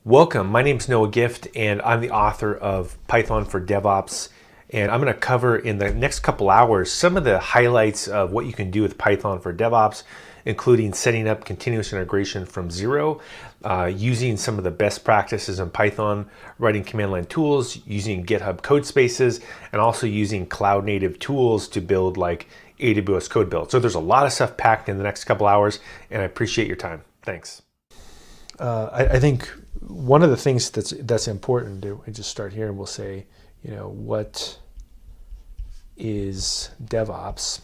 Welcome, my name is Noah Gift and I'm the author of Python for DevOps, and I'm going to cover in the next couple hours some of the highlights of what you can do with Python for DevOps, including setting up continuous integration from zero, using some of the best practices in Python, writing command line tools, using GitHub Codespaces, and also using cloud native tools to build like AWS code build. So there's a lot of stuff packed in the next couple hours, and I appreciate your time. Thanks. I think one of the things that's important, we just start here and we'll say, what is DevOps?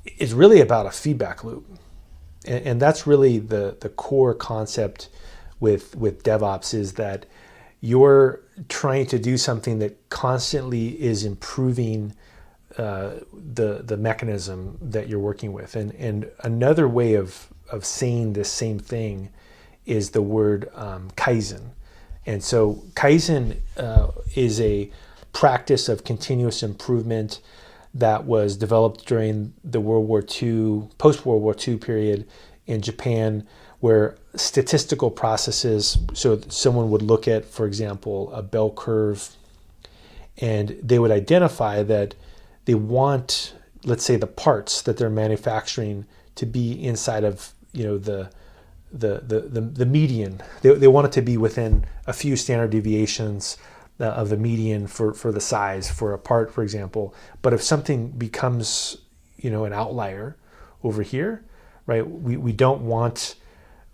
It's really about a feedback loop. And that's really the core concept with DevOps, is that you're trying to do something that constantly is improving the mechanism that you're working with. And another way of saying this same thing is the word Kaizen. And so Kaizen is a practice of continuous improvement that was developed during the post-World War II period in Japan, where statistical processes, so someone would look at, for example, a bell curve, and they would identify that they want, let's say, the parts that they're manufacturing to be inside of the median. They want it to be within a few standard deviations of the median for the size for a part, for example. But if something becomes an outlier over here, right? We don't want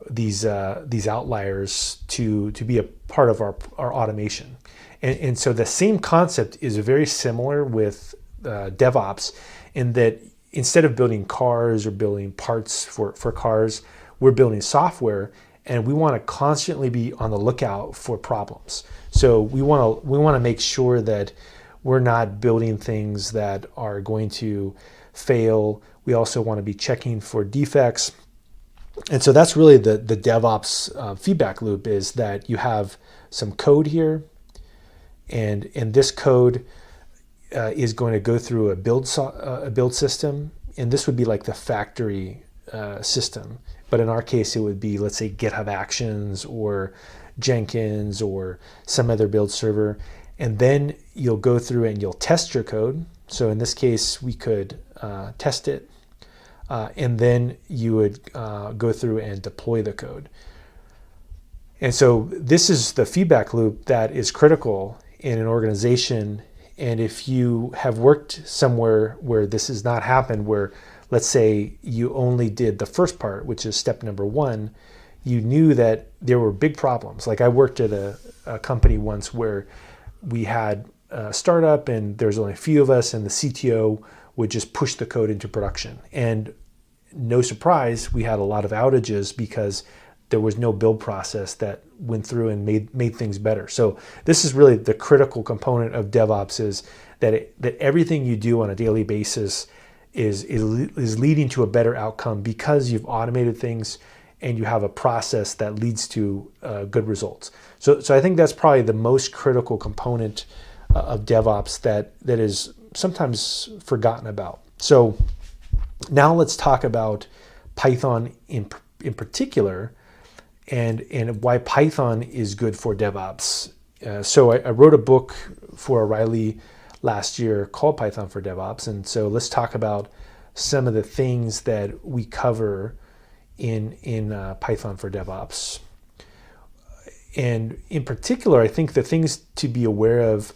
these outliers to be a part of our automation. And so the same concept is very similar with DevOps, in that instead of building cars or building parts for cars, we're building software, and we want to constantly be on the lookout for problems. So we want to make sure that we're not building things that are going to fail. We also want to be checking for defects. And so that's really the DevOps feedback loop, is that you have some code here, and this code is going to go through a build system, and this would be like the factory system. But in our case, it would be, let's say, GitHub Actions or Jenkins or some other build server. And then you'll go through and you'll test your code. So in this case, we could test it. And then you would go through and deploy the code. And so this is the feedback loop that is critical in an organization. And if you have worked somewhere where this has not happened, where let's say you only did the first part, which is step number one, you knew that there were big problems. Like I worked at a company once where we had a startup and there's only a few of us, and the CTO would just push the code into production. And no surprise, we had a lot of outages because there was no build process that went through and made things better. So this is really the critical component of DevOps, is that everything you do on a daily basis is leading to a better outcome, because you've automated things and you have a process that leads to good results. So I think that's probably the most critical component of DevOps that is sometimes forgotten about. So now let's talk about Python in particular, and why Python is good for DevOps. So I wrote a book for O'Reilly last year called Python for DevOps. And so let's talk about some of the things that we cover in Python for DevOps. And in particular, I think the things to be aware of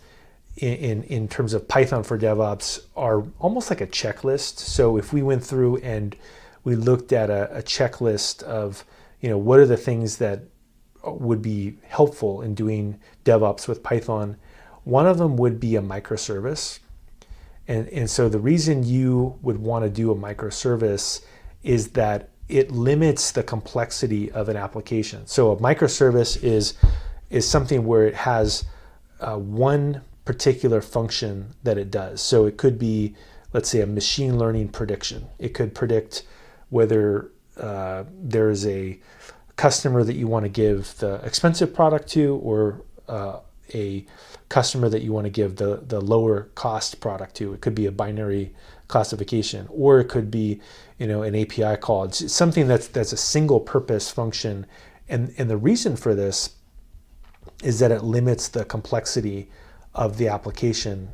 in terms of Python for DevOps are almost like a checklist. So if we went through and we looked at a checklist of what are the things that would be helpful in doing DevOps with Python, one of them would be a microservice. And so the reason you would want to do a microservice is that it limits the complexity of an application. So a microservice is something where it has one particular function that it does. So it could be, let's say, a machine learning prediction. It could predict whether there's a customer that you want to give the expensive product to, or a customer that you want to give the lower cost product to. It could be a binary classification, or it could be, an API call. It's something that's a single purpose function. And the reason for this is that it limits the complexity of the application.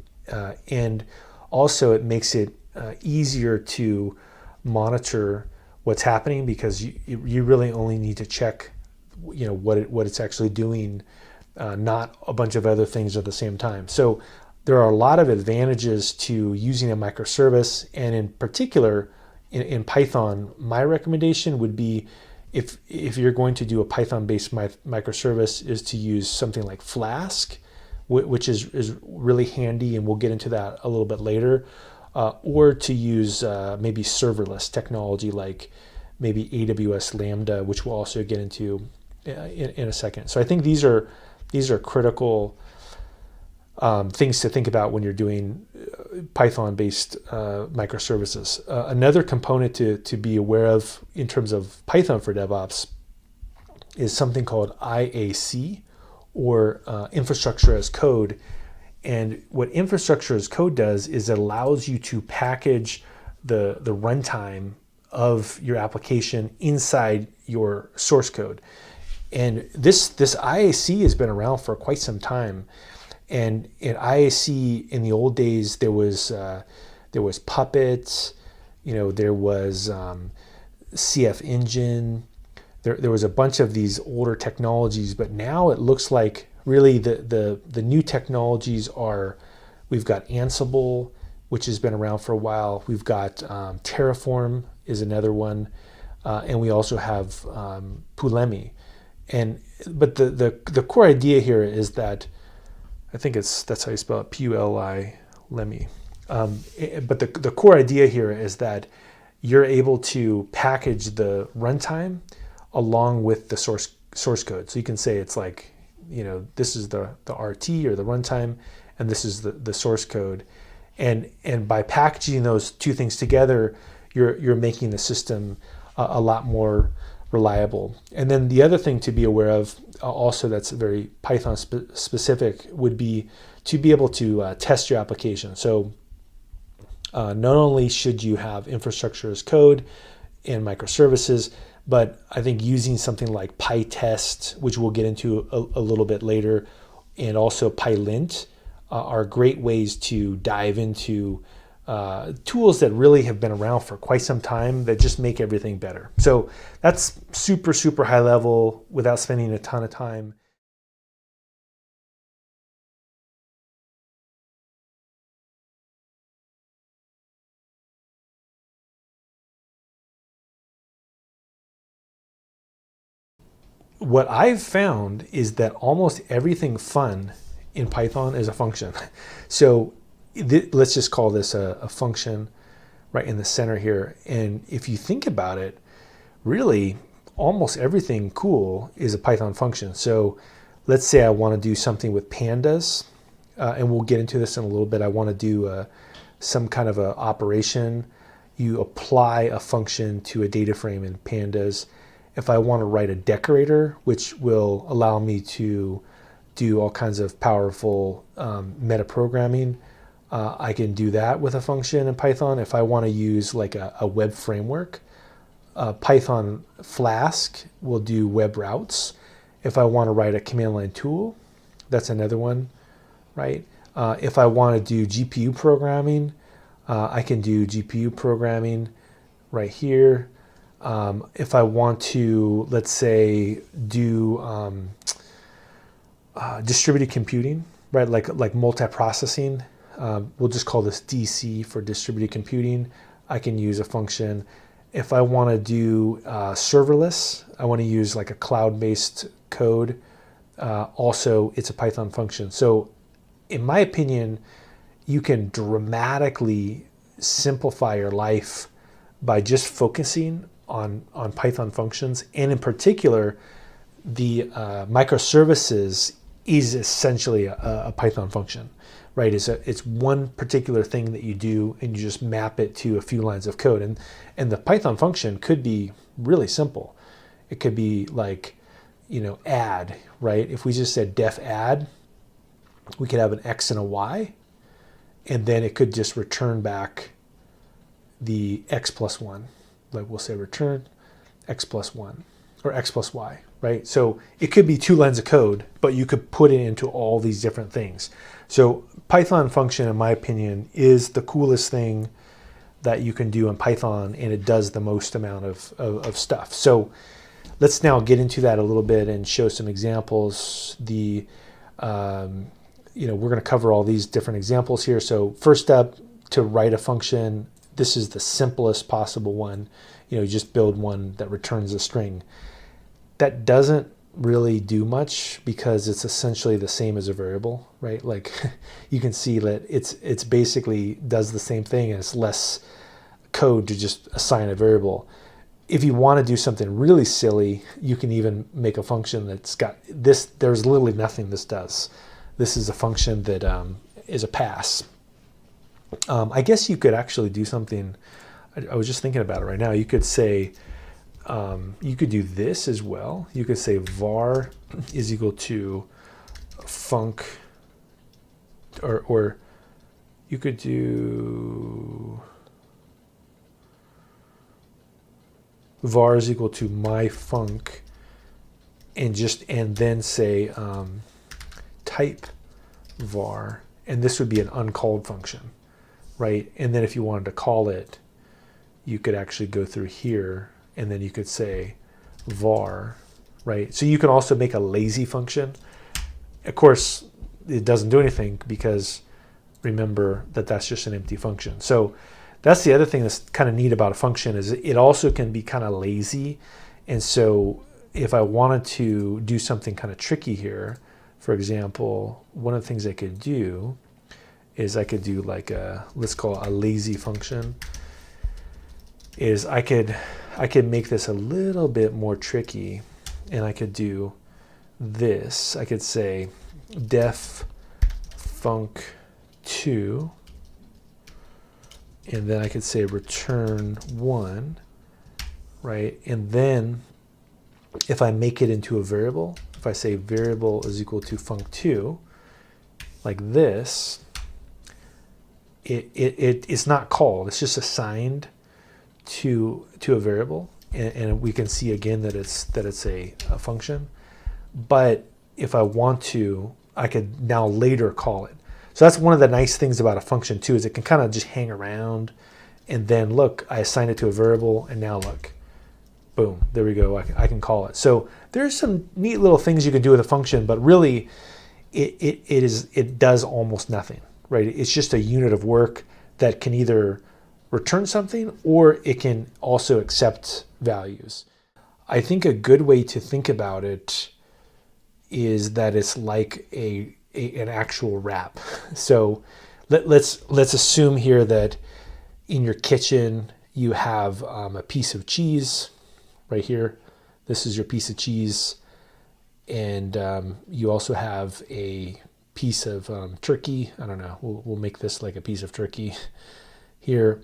And also it makes it easier to monitor what's happening, because you really only need to check what it's actually doing, not a bunch of other things at the same time. So there are a lot of advantages to using a microservice, and in particular in Python, my recommendation would be, if you're going to do a Python-based microservice, is to use something like Flask, which is really handy, and we'll get into that a little bit later, or to use maybe serverless technology like maybe AWS Lambda, which we'll also get into in a second. So I think these are critical things to think about when you're doing Python-based microservices. Another component to be aware of in terms of Python for DevOps is something called IAC, or infrastructure as code. And what infrastructure as code does is it allows you to package the runtime of your application inside your source code. And this IAC has been around for quite some time. And in IAC, in the old days, there was Puppet, there was CF Engine, there was a bunch of these older technologies, but now it looks like really the new technologies are, we've got Ansible, which has been around for a while. We've got Terraform is another one, and we also have Pulumi. But the core idea here is that, I think that's how you spell it, Puli, Lemi. But the core idea here is that you're able to package the runtime along with the source code. So you can say it's like, this is the RT or the runtime, and this is the source code. And by packaging those two things together, you're making the system a lot more reliable. And then the other thing to be aware of, also that's very Python specific, would be to be able to test your application. So not only should you have infrastructure as code and microservices, but I think using something like PyTest, which we'll get into a little bit later, and also PyLint are great ways to dive into tools that really have been around for quite some time that just make everything better. So that's super, super high level without spending a ton of time. What I've found is that almost everything fun in Python is a function. So let's just call this a function right in the center here. And if you think about it, really almost everything cool is a Python function. So let's say I want to do something with pandas, and we'll get into this in a little bit. I want to do some kind of a operation. You apply a function to a data frame in pandas. If I want to write a decorator, which will allow me to do all kinds of powerful metaprogramming, I can do that with a function in Python. If I want to use like a web framework, Python Flask will do web routes. If I want to write a command line tool, that's another one, right? If I want to do GPU programming, I can do GPU programming right here. If I want to, let's say, do distributed computing, right? Like multiprocessing. We'll just call this DC for distributed computing. I can use a function. If I want to do serverless, I want to use like a cloud-based code. Also, it's a Python function. So in my opinion, you can dramatically simplify your life by just focusing on Python functions. And in particular, the microservices is essentially a Python function, right? It's one particular thing that you do, and you just map it to a few lines of code. And the Python function could be really simple. It could be like, add, right? If we just said def add, we could have an X and a Y, and then it could just return back the x plus 1. Like we'll say return x plus 1 or x plus y, right? So it could be 2 lines of code, but you could put it into all these different things. So Python function, in my opinion, is the coolest thing that you can do in Python, and it does the most amount of stuff. So let's now get into that a little bit and show some examples. We're going to cover all these different examples here. So first up, to write a function, this is the simplest possible one. You just build one that returns a string. That doesn't really do much because it's essentially the same as a variable, right? Like you can see that it's basically does the same thing, and it's less code to just assign a variable. If you want to do something really silly, you can even make a function that's got this. There's literally nothing this does. This is a function that is a pass. I guess you could actually do something. I was just thinking about it right now. You could say, you could do this as well. You could say var is equal to func, or you could do var is equal to myfunc, and then say type var, and this would be an uncalled function, right? And then if you wanted to call it, you could actually go through here, and then you could say var, right? So you can also make a lazy function. Of course, it doesn't do anything because remember that that's just an empty function. So that's the other thing that's kind of neat about a function, is it also can be kind of lazy. And so if I wanted to do something kind of tricky here, for example, one of the things I could do is I could do like let's call it a lazy function, is I could make this a little bit more tricky, and I could do this. I could say def func2, and then I could say return 1, right? And then if I make it into a variable, if I say variable is equal to func2, like this, it's not called, it's just assigned to a variable, and we can see again that it's a function. But if I want to, I could now later call it. So that's one of the nice things about a function too, is it can kind of just hang around, and then look, I assigned it to a variable, and now look, boom, there we go, I can call it. So there's some neat little things you can do with a function, but really it does almost nothing, right? It's just a unit of work that can either return something, or it can also accept values. I think a good way to think about it is that it's like an actual wrap. So let's assume here that in your kitchen you have a piece of cheese right here. This is your piece of cheese, and you also have a piece of turkey. I don't know. We'll make this like a piece of turkey. Here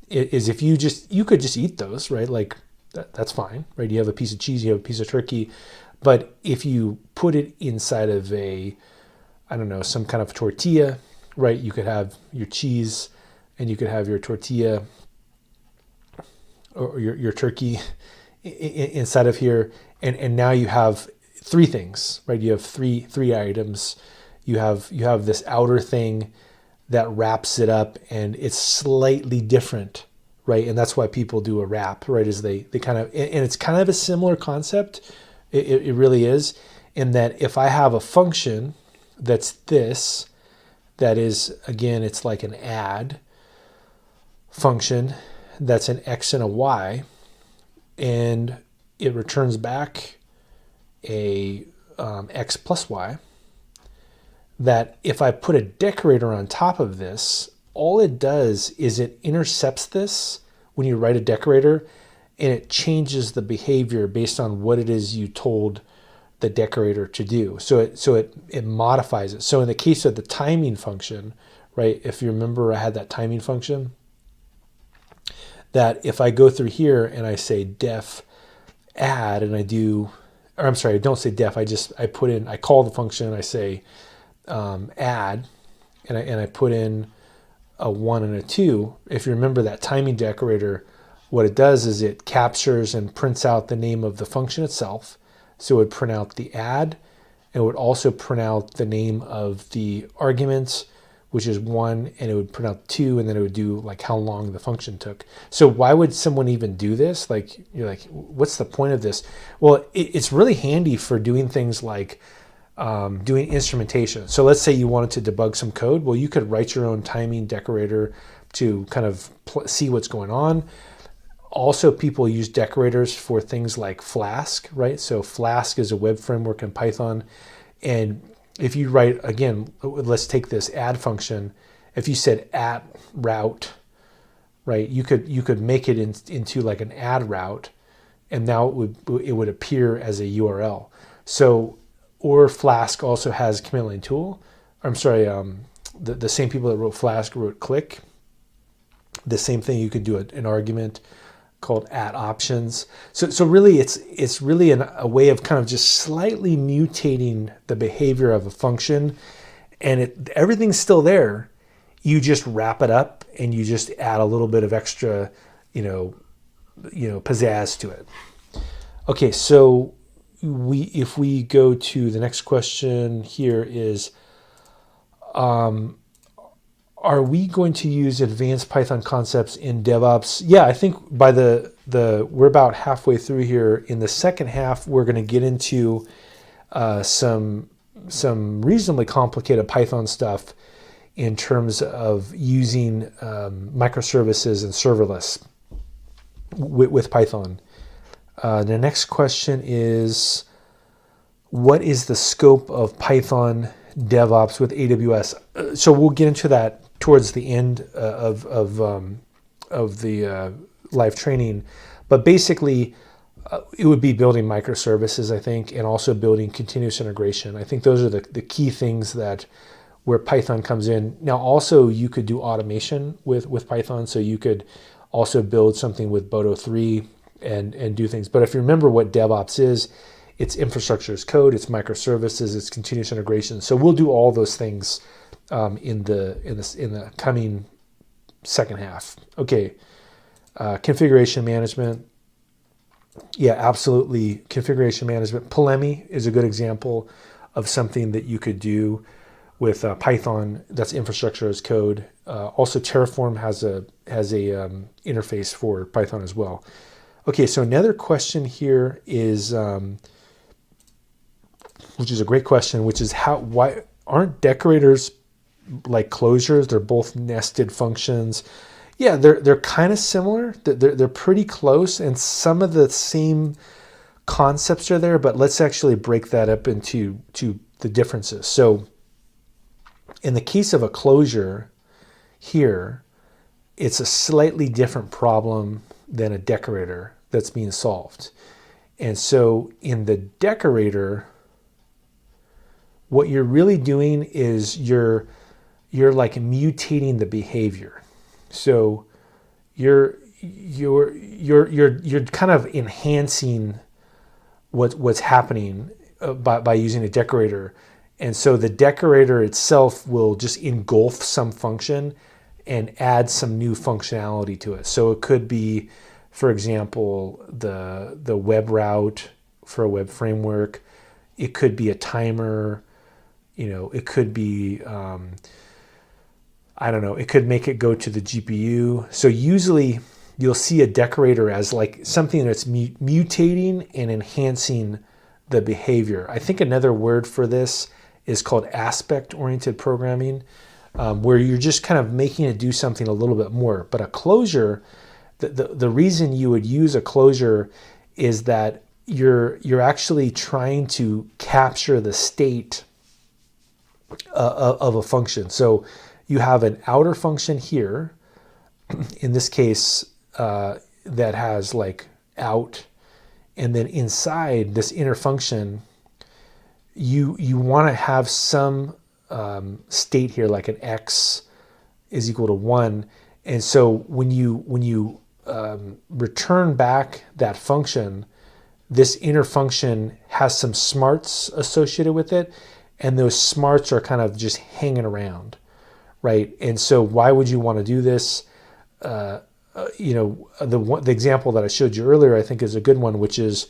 is if you could just eat those, right? Like that's fine, right? You have a piece of cheese, you have a piece of turkey, but if you put it inside of some kind of tortilla, right? You could have your cheese, and you could have your tortilla or your turkey inside of here, and now you have 3 things, right? You have three items. You have this outer thing that wraps it up, and it's slightly different, right? And that's why people do a wrap, right? Is they kind of, and it's kind of a similar concept. It really is, in that if I have a function that's this, that is, again, it's like an add function that's an x and a y, and it returns back a x plus y, that if I put a decorator on top of this, all it does is it intercepts this when you write a decorator, and it changes the behavior based on what it is you told the decorator to do. So it modifies it. So in the case of the timing function, right, if you remember I had that timing function, that if I go through here and I say def add, and I don't say def, I call the function, I say add, and I put in a 1 and a 2, if you remember that timing decorator, what it does is it captures and prints out the name of the function itself. So it would print out the add. It would also print out the name of the arguments, which is 1, and it would print out 2, and then it would do like how long the function took. So why would someone even do this? Like, you're like, what's the point of this? Well, it's really handy for doing things like doing instrumentation. So let's say you wanted to debug some code. Well, you could write your own timing decorator to kind of see what's going on. Also, people use decorators for things like Flask, right? So Flask is a web framework in Python. And if you write, again, let's take this add function. If you said at route, right, you could make it into like an add route, and now it would appear as a URL. So, or Flask also has command line tool. I'm sorry, the same people that wrote Flask wrote click. The same thing, you could do an argument called at options. So really it's really a way of kind of just slightly mutating the behavior of a function, and everything's still there. You just wrap it up and you just add a little bit of extra, pizzazz to it. Okay, so if we go to the next question here is, are we going to use advanced Python concepts in DevOps? Yeah, I think by we're about halfway through here. In the second half, we're going to get into some reasonably complicated Python stuff in terms of using microservices and serverless with Python. The next question is, what is the scope of Python DevOps with AWS? So we'll get into that towards the end of the live training, but basically it would be building microservices, I think, and also building continuous integration. I think those are the key things that where Python comes in. Now, also you could do automation with Python, so you could also build something with Boto 3 and do things. But if you remember what DevOps is, it's infrastructure as code, it's microservices, it's continuous integration. So we'll do all those things in the coming second half. Okay, configuration management. Yeah, absolutely. Configuration management. Polemy is a good example of something that you could do with Python. That's infrastructure as code. Also, Terraform has a interface for Python as well. Okay, so another question here is, which is a great question, which is why aren't decorators like closures? They're both nested functions. Yeah, they're kind of similar. They're pretty close, and some of the same concepts are there. But let's actually break that up into the differences. So, in the case of a closure, here, it's a slightly different problem than a decorator that's being solved. And so, in the decorator, what you're really doing is you're like mutating the behavior. So you're kind of enhancing what's happening by using a decorator. And so the decorator itself will just engulf some function and add some new functionality to it. So it could be, for example, the web route for a web framework. It could be a timer. It could be, it could make it go to the GPU. So usually you'll see a decorator as like something that's mutating and enhancing the behavior. I think another word for this is called aspect-oriented programming, where you're just kind of making it do something a little bit more. But a closure, the reason you would use a closure is that you're actually trying to capture the state of a function. So you have an outer function here, in this case, that has like out, and then inside this inner function, you want to have some state here, like an x is equal to 1. And so when you return back that function, this inner function has some smarts associated with it, and those smarts are kind of just hanging around, right? And so why would you want to do this? The example that I showed you earlier, I think, is a good one, which is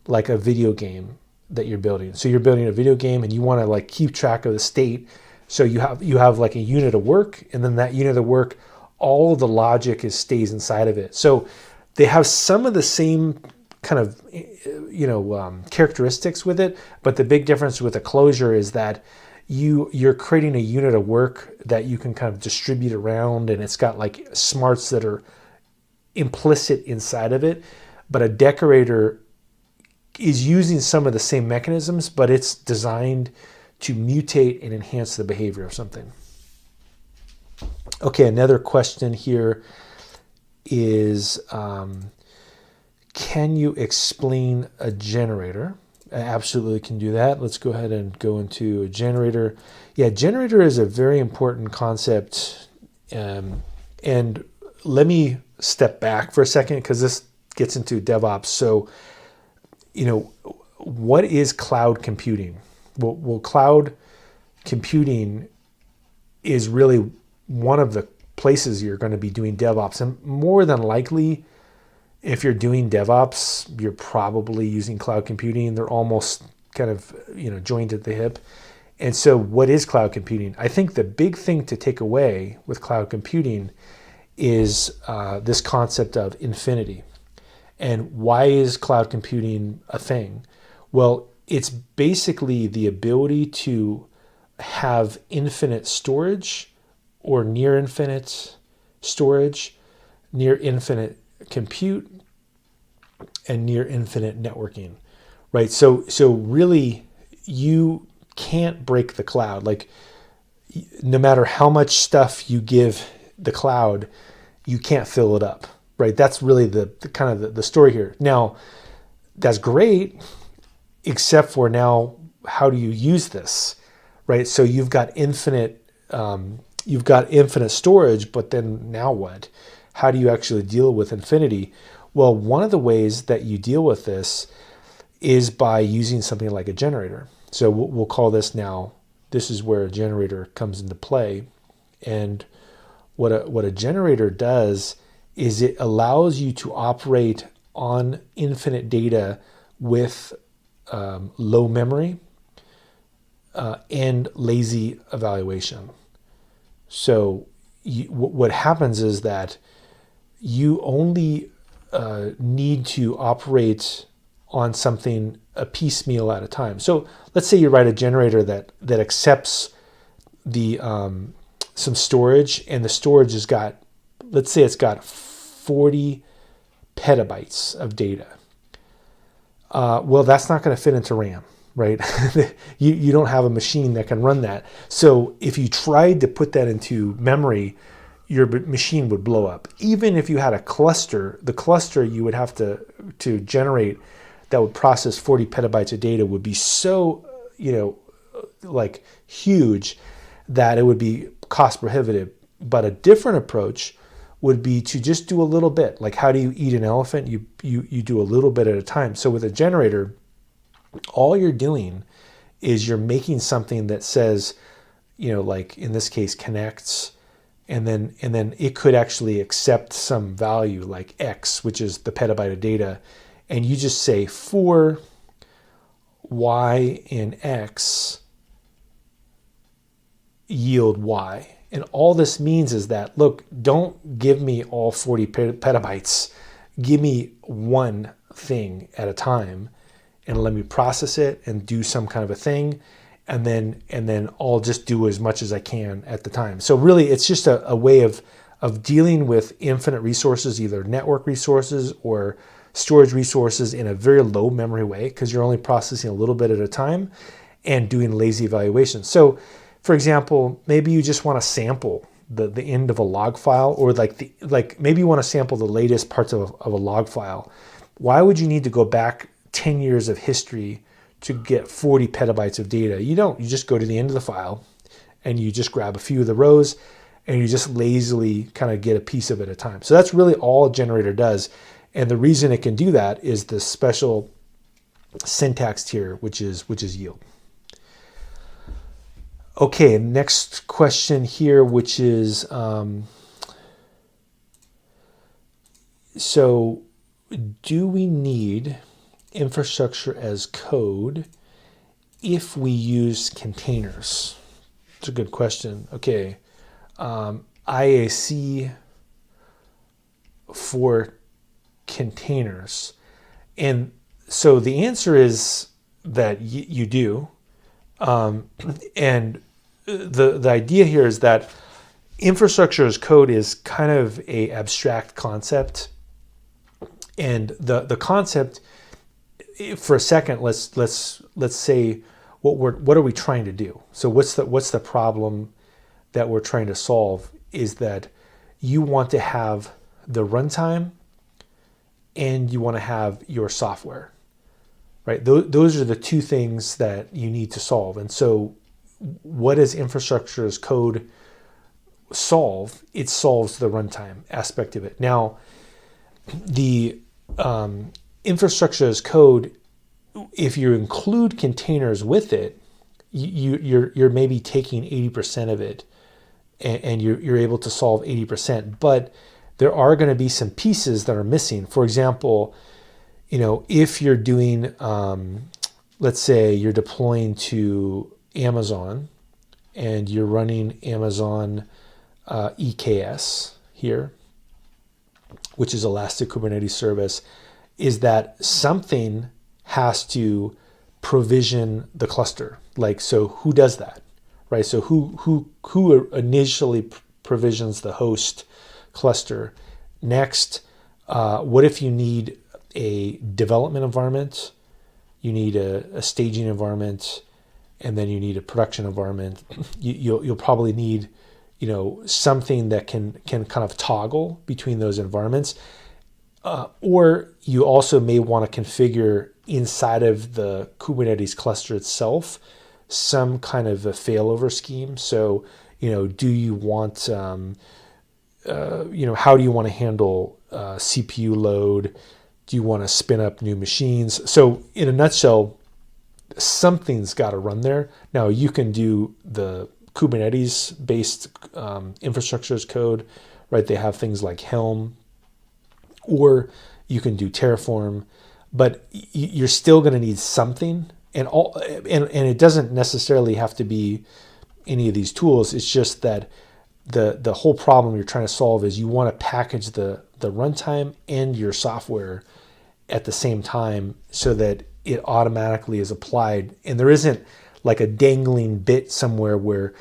like a video game that you're building. So you're building a video game and you want to like keep track of the state. So you have like a unit of work, and then that unit of work, all of the logic stays inside of it. So they have some of the same kind of characteristics with it, but the big difference with a closure is that you're creating a unit of work that you can kind of distribute around, and it's got like smarts that are implicit inside of it. But a decorator is using some of the same mechanisms, but it's designed to mutate and enhance the behavior of something. Okay, another question here is, can you explain a generator? I absolutely can do that. Let's go ahead and go into a generator. Yeah, generator is a very important concept. And let me step back for a second, because this gets into DevOps. So, what is cloud computing? Well, cloud computing is really one of the places you're going to be doing DevOps. And more than likely, if you're doing DevOps, you're probably using cloud computing. They're almost kind of, joined at the hip. And so what is cloud computing? I think the big thing to take away with cloud computing is this concept of infinity. And why is cloud computing a thing? Well, it's basically the ability to have infinite storage or near infinite storage, near infinite compute, and near infinite networking, right? So really, you can't break the cloud. Like, no matter how much stuff you give the cloud, you can't fill it up, right? That's really the kind of the story here. Now, that's great, except for now, how do you use this, right? So you've got infinite storage, but then now what? How do you actually deal with infinity? Well, one of the ways that you deal with this is by using something like a generator. So we'll call this now, this is where a generator comes into play. And what a generator does is it allows you to operate on infinite data with low memory and lazy evaluation. So what happens is that you only need to operate on something a piecemeal at a time. So let's say you write a generator that accepts the some storage, and the storage has got, let's say it's got 40 petabytes of data. Well, that's not going to fit into RAM, right? you don't have a machine that can run that. So if you tried to put that into memory, your machine would blow up. Even if you had a cluster, the cluster you would have to generate that would process 40 petabytes of data would be so, like huge that it would be cost prohibitive. But a different approach would be to just do a little bit. Like, how do you eat an elephant? You do a little bit at a time. So with a generator, all you're doing is you're making something that says, like in this case, connects, and then it could actually accept some value like X, which is the petabyte of data, and you just say for Y and X yield Y. And all this means is that, look, don't give me all 40 petabytes. Give me one thing at a time and let me process it and do some kind of a thing. And then I'll just do as much as I can at the time. So really, it's just a way of dealing with infinite resources, either network resources or storage resources, in a very low memory way, because you're only processing a little bit at a time and doing lazy evaluation. So, for example, maybe you just want to sample the end of a log file, or maybe you want to sample the latest parts of a log file. Why would you need to go back 10 years of history to get 40 petabytes of data? You don't. You just go to the end of the file and you just grab a few of the rows and you just lazily kind of get a piece of it at a time. So that's really all a generator does. And the reason it can do that is the special syntax here, which is yield. Okay, next question here, which is, so do we need infrastructure as code if we use containers? It's a good question. Okay, IAC for containers. And so the answer is that you do. And the idea here is that infrastructure as code is kind of a abstract concept. And the concept, for a second, let's say what are we trying to do? So what's the problem that we're trying to solve is that you want to have the runtime and you want to have your software, right? Those are the two things that you need to solve. And so what does infrastructure as code solve? It solves the runtime aspect of it. Now, the infrastructure as code, if you include containers with it, you're maybe taking 80% of it, and you're able to solve 80%. But there are going to be some pieces that are missing. For example, if you're doing, let's say you're deploying to Amazon and you're running Amazon EKS here, which is Elastic Kubernetes Service, is that something has to provision the cluster. Like, so who does that, right? So who initially provisions the host cluster? Next, what if you need a development environment, you need a staging environment, and then you need a production environment? You'll probably need something that can kind of toggle between those environments. Or you also may want to configure inside of the Kubernetes cluster itself some kind of a failover scheme. So, do you want, how do you want to handle CPU load? Do you want to spin up new machines? So in a nutshell, something's got to run there. Now you can do the Kubernetes-based infrastructure as code, right? They have things like Helm, or you can do Terraform, but you're still going to need something. And it doesn't necessarily have to be any of these tools. It's just that the whole problem you're trying to solve is you want to package the runtime and your software at the same time so that it automatically is applied, and there isn't like a dangling bit somewhere where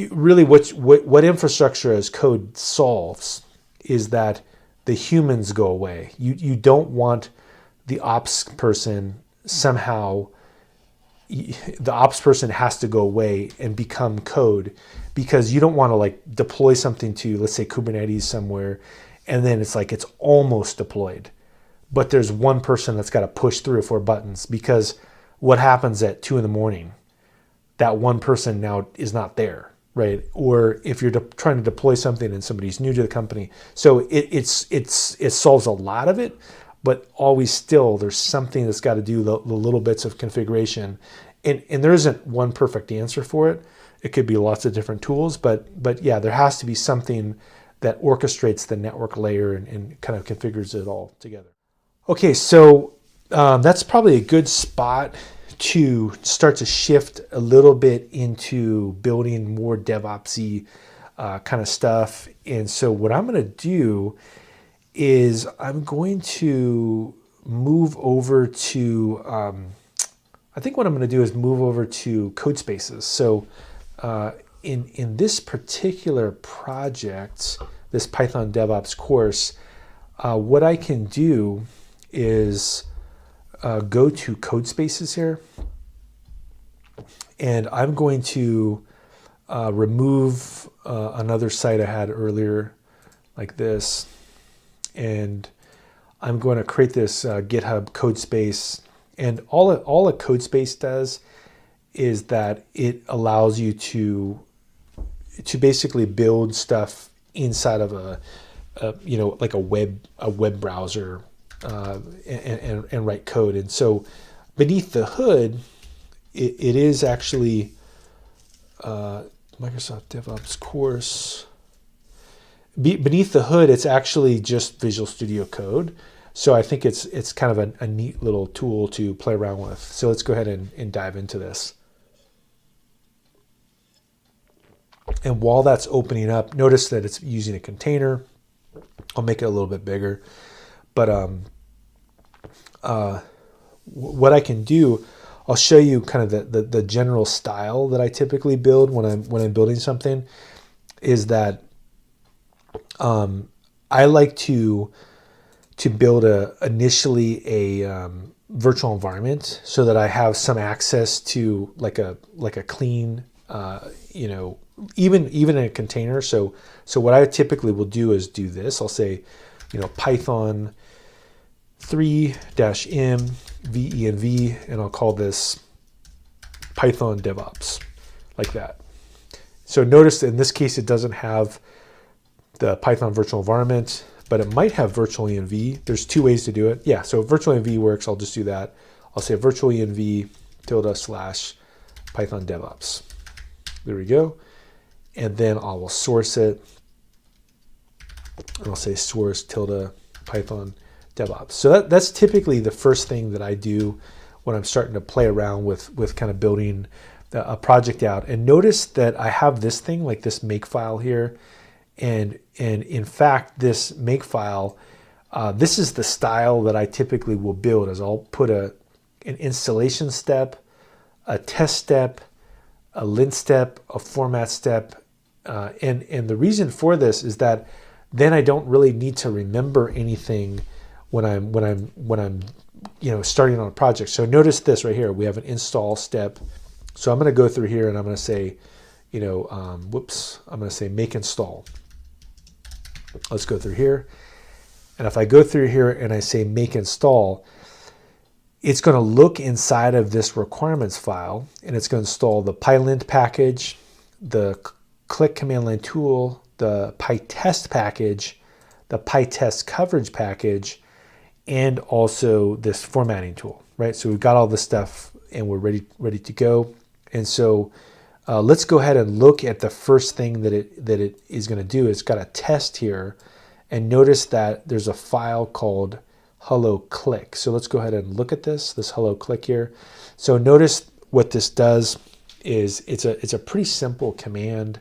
really what infrastructure as code solves is that the humans go away. You don't want the ops person somehow, the ops person has to go away and become code, because you don't want to like deploy something to, let's say, Kubernetes somewhere, and then it's like it's almost deployed, but there's one person that's got to push 3 or 4 buttons, because what happens at 2 a.m, that one person now is not there, right? Or if you're trying to deploy something and somebody's new to the company, so it solves a lot of it, but always still there's something that's got to do the little bits of configuration, and there isn't one perfect answer for it. It could be lots of different tools, but yeah, there has to be something that orchestrates the network layer and kind of configures it all together. Okay, so that's probably a good spot to start to shift a little bit into building more DevOps-y kind of stuff. And so what I'm going to do is I'm going to move over to, I think what I'm going to do is move over to Codespaces. So in this particular project, this Python DevOps course, what I can do is go to Codespaces here, and I'm going to remove another site I had earlier like this, and I'm going to create this GitHub Codespace. And all a Codespace does is that it allows you to basically build stuff inside of a like a web browser and write code. And so beneath the hood, it is actually Microsoft DevOps course. Beneath the hood, it's actually just Visual Studio Code. So I think it's kind of a neat little tool to play around with. So let's go ahead and dive into this. And while that's opening up, notice that it's using a container. I'll make it a little bit bigger. But what I can do, I'll show you kind of the general style that I typically build when I'm building something, is that I like to build initially a virtual environment so that I have some access to like a clean, even in a container. So what I typically will do is do this. I'll say, Python 3-m venv, and I'll call this Python DevOps, like that. So notice that in this case, it doesn't have the Python virtual environment, but it might have virtual env. There's two ways to do it. Yeah, so virtual env works. I'll just do that. I'll say virtual env / Python DevOps. There we go. And then I will source it. And I'll say source / Python DevOps. So that's typically the first thing that I do when I'm starting to play around with kind of building a project out. And notice that I have this thing, like this make file here. And in fact, this make file, this is the style that I typically will build, is I'll put an installation step, a test step, a lint step, a format step. And the reason for this is that then I don't really need to remember anything when I'm starting on a project. So notice this right here. We have an install step. So I'm going to go through here and I'm going to say, I'm going to say make install. Let's go through here. And if I go through here and I say make install, it's going to look inside of this requirements file, and it's going to install the PyLint package, the click command line tool, the PyTest package, the PyTest coverage package, and also this formatting tool, right? So we've got all this stuff and we're ready to go. And so let's go ahead and look at the first thing that it is going to do. It's got a test here, and notice that there's a file called hello click. So let's go ahead and look at this hello click here. So notice what this does is it's a pretty simple command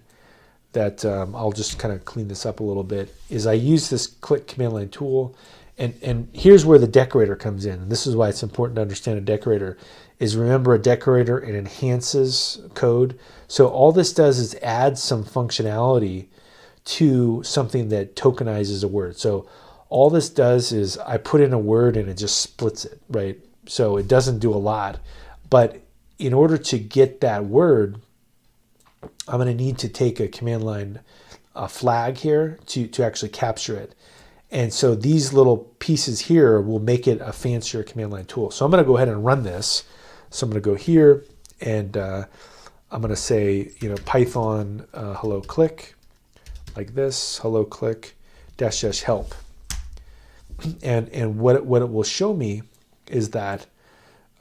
that I'll just kind of clean this up a little bit. Is I use this click command line tool, and here's where the decorator comes in. And this is why it's important to understand a decorator. Is remember, a decorator, it enhances code. So all this does is add some functionality to something that tokenizes a word. So all this does is I put in a word and it just splits it, right? So it doesn't do a lot. But in order to get that word, I'm going to need to take a command line flag here to actually capture it. And so these little pieces here will make it a fancier command line tool. So I'm going to go ahead and run this. So I'm going to go here and I'm going to say, Python hello click, like this, hello click -- help. And what it will show me is that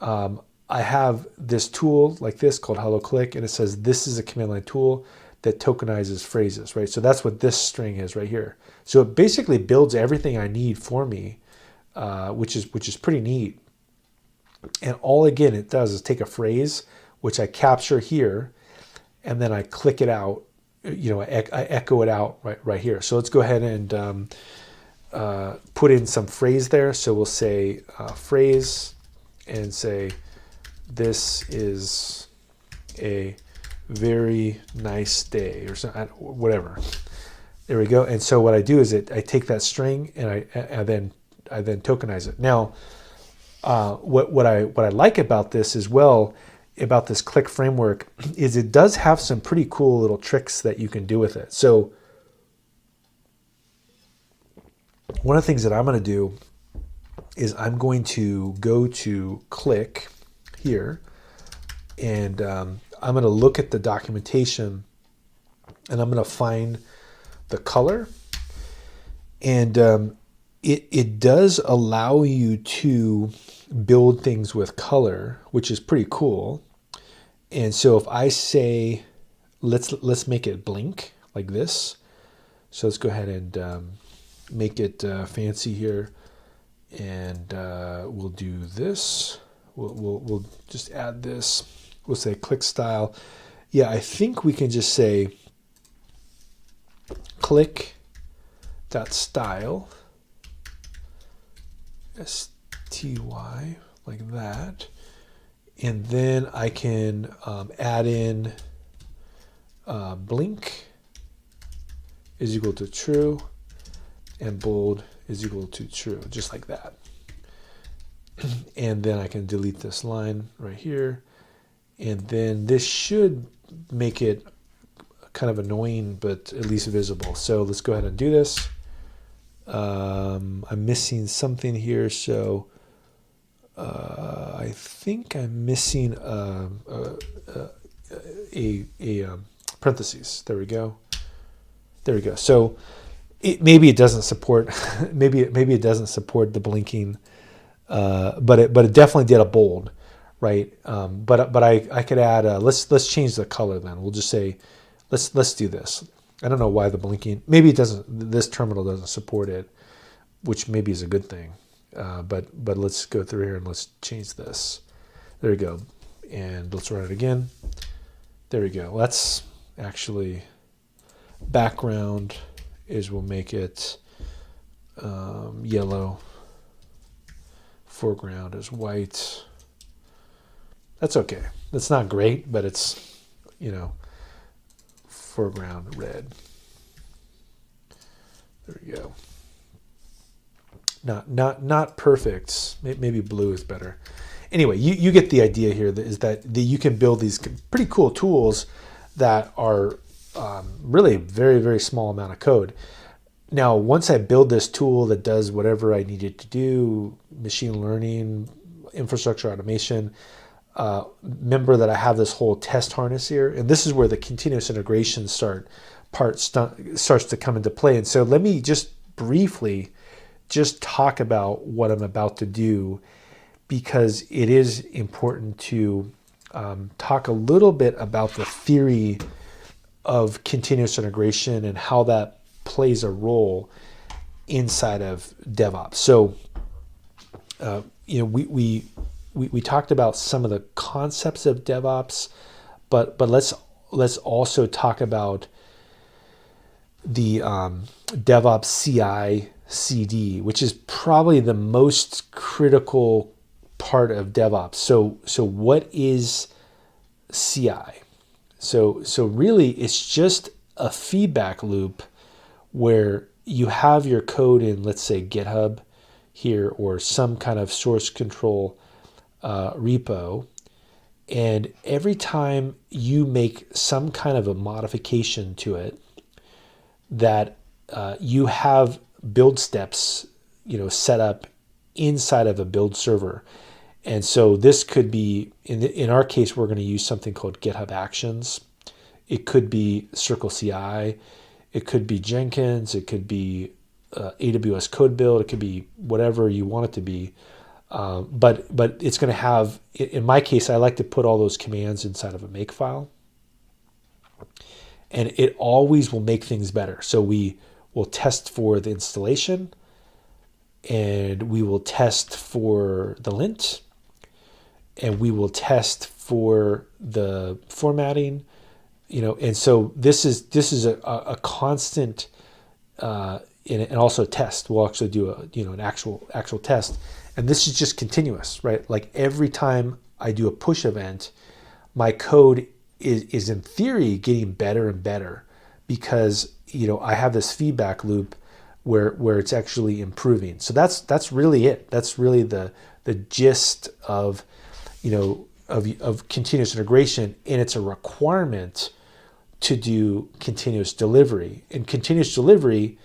I have this tool like this called hello click, and it says this is a command line tool that tokenizes phrases, right? So that's what this string is right here. So it basically builds everything I need for me, which is pretty neat. And all again it does is take a phrase, which I capture here, and then I click it out, I echo it out right here. So let's go ahead and put in some phrase there. So we'll say phrase and say, this is a very nice day, or something, whatever. There we go. And so what I do is I take that string and I then tokenize it. Now, what I like about this as well, about this click framework, is it does have some pretty cool little tricks that you can do with it. So one of the things that I'm going to do is I'm going to go to click here, and I'm going to look at the documentation, and I'm going to find the color, and it does allow you to build things with color, which is pretty cool. And so if I say let's make it blink like this. So let's go ahead and make it fancy here, and we'll do this. We'll just add this. We'll say click style. Yeah, I think we can just say click dot style, STY, like that. And then I can add in blink is equal to true, and bold is equal to true, just like that. And then I can delete this line right here. And then this should make it kind of annoying, but at least visible. So let's go ahead and do this. I'm missing something here, so I think I'm missing a parentheses. There we go. There we go. So maybe it doesn't support maybe it doesn't support the blinking, but it definitely did a bold, right? But I could add let's change the color then. We'll just say let's do this. I don't know why the blinking, maybe it doesn't, this terminal doesn't support it, which maybe is a good thing. But let's go through here and let's change this. There we go. And let's run it again. There we go. Let's actually, background is, we'll make it yellow. Foreground is white. That's okay. That's not great, but it's, foreground red. There we go. Not perfect. Maybe blue is better. Anyway, you get the idea here. Is that you can build these pretty cool tools that are really very, very small amount of code. Now, once I build this tool that does whatever I need it to do, machine learning, infrastructure automation, remember that I have this whole test harness here, and this is where the continuous integration starts to come into play. And so let me just briefly just talk about what I'm about to do, because it is important to talk a little bit about the theory of continuous integration and how that plays a role inside of DevOps. So, we talked about some of the concepts of DevOps, but let's also talk about the DevOps CICD, which is probably the most critical part of DevOps. So what is CI? So really, it's just a feedback loop where you have your code in, let's say, GitHub here, or some kind of source control repo, and every time you make some kind of a modification to it, that you have build steps, set up inside of a build server. And so this could be, in our case, we're going to use something called GitHub Actions. It could be Circle CI. It could be Jenkins. It could be AWS Code Build. It could be whatever you want it to be. But it's going to have, in my case, I like to put all those commands inside of a makefile. And it always will make things better. So we will test for the installation, and we will test for the lint, and we will test for the formatting, and so this is a constant, and also test. We'll actually do an actual test, and this is just continuous, right? Like every time I do a push event, my code is in theory getting better and better, because I have this feedback loop where it's actually improving. So that's really it. That's really the gist of continuous integration, and it's a requirement to do continuous delivery. And continuous delivery,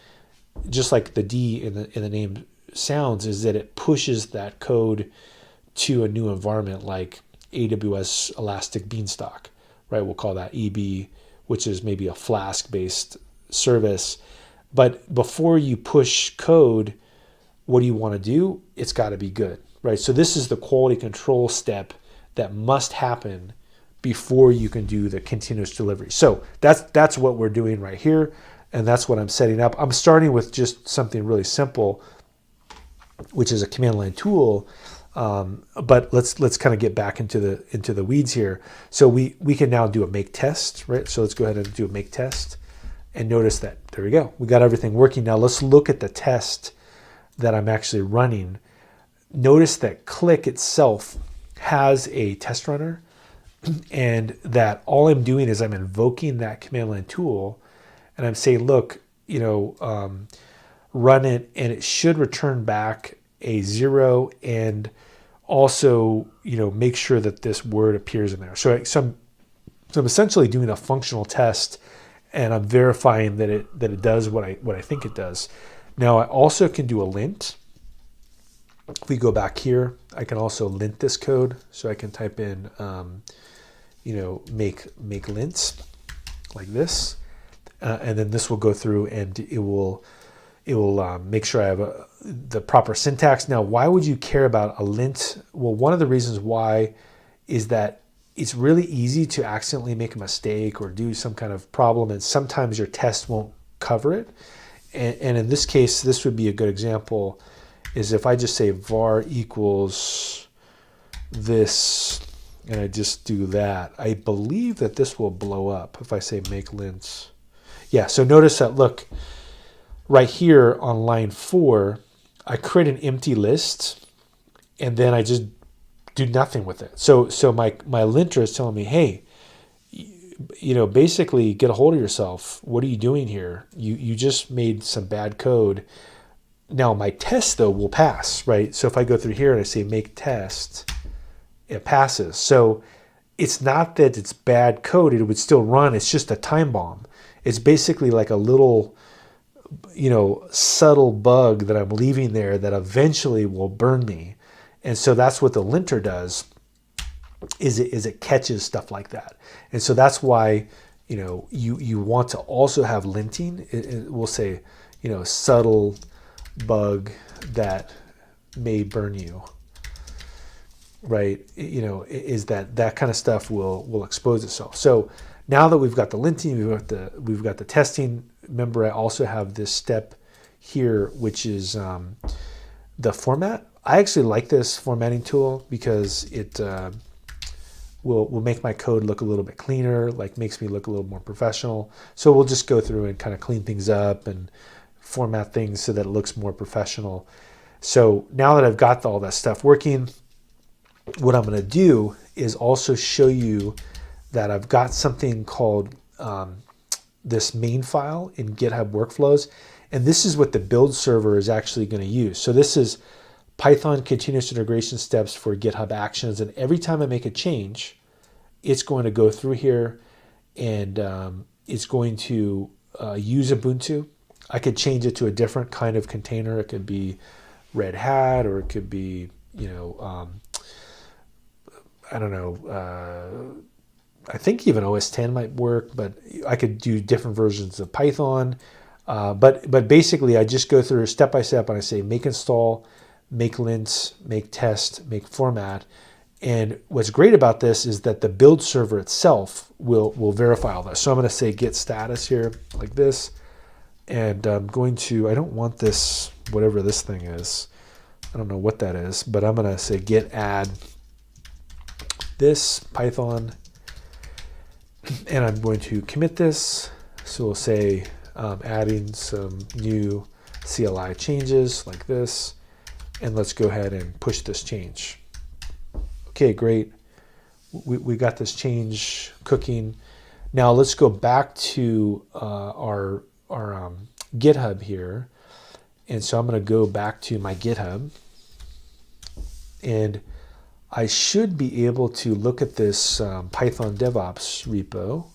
just like the D in the name sounds, is that it pushes that code to a new environment like AWS Elastic Beanstalk, right? We'll call that EB, which is maybe a Flask-based service. But before you push code, what do you want to do? It's got to be good, right? So this is the quality control step that must happen before you can do the continuous delivery. So that's what we're doing right here, and that's what I'm setting up. I'm starting with just something really simple, which is a command line tool. But let's kind of get back into the weeds here. So we can now do a make test, right? So let's go ahead and do a make test, and notice that there we go. We got everything working. Now let's look at the test that I'm actually running. Notice that Click itself has a test runner, and that all I'm doing is I'm invoking that command line tool, and I'm saying, look, run it, and it should return back a 0, and also, make sure that this word appears in there. So I'm essentially doing a functional test, and I'm verifying that it does what I think it does. Now I also can do a lint. If we go back here, I can also lint this code. So I can type in, make lints like this, and then this will go through and it will make sure I have the proper syntax. Now, why would you care about a lint? Well, one of the reasons why is that it's really easy to accidentally make a mistake or do some kind of problem, and sometimes your test won't cover it. And in this case, this would be a good example, is if I just say var equals this, and I just do that, I believe that this will blow up if I say make lints. Yeah, so notice that, look, right here on line 4, I create an empty list, and then I just do nothing with it. So my linter is telling me, hey, basically get a hold of yourself. What are you doing here? You just made some bad code. Now my test, though, will pass, right? So if I go through here and I say make test, it passes. So it's not that it's bad code. It would still run. It's just a time bomb. It's basically like a little, subtle bug that I'm leaving there that eventually will burn me. And so that's what the linter does, is it catches stuff like that. And so that's why, you want to also have linting. It will say, subtle bug that may burn you, right? Is that kind of stuff will expose itself. So now that we've got the linting, we've got the testing. Remember, I also have this step here, which is the format. I actually like this formatting tool because it will make my code look a little bit cleaner, like makes me look a little more professional. So we'll just go through and kind of clean things up and format things so that it looks more professional. So now that I've got all that stuff working, what I'm going to do is also show you that I've got something called this main file in GitHub Workflows. And this is what the build server is actually going to use. So this is Python continuous integration steps for GitHub Actions. And every time I make a change, it's going to go through here and it's going to use Ubuntu. I could change it to a different kind of container. It could be Red Hat, or it could be, I don't know, I think even OS 10 might work, but I could do different versions of Python. But basically, I just go through step by step and I say make install, make lints, make test, make format. And what's great about this is that the build server itself will verify all this. So I'm going to say get status here like this. And I'm going to, I don't want this, whatever this thing is. I don't know what that is, but I'm going to say get add this Python. And I'm going to commit this. So we'll say adding some new CLI changes like this. And let's go ahead and push this change. Okay, great. We got this change cooking. Now let's go back to our GitHub here. And so I'm going to go back to my GitHub. And I should be able to look at this Python DevOps repo.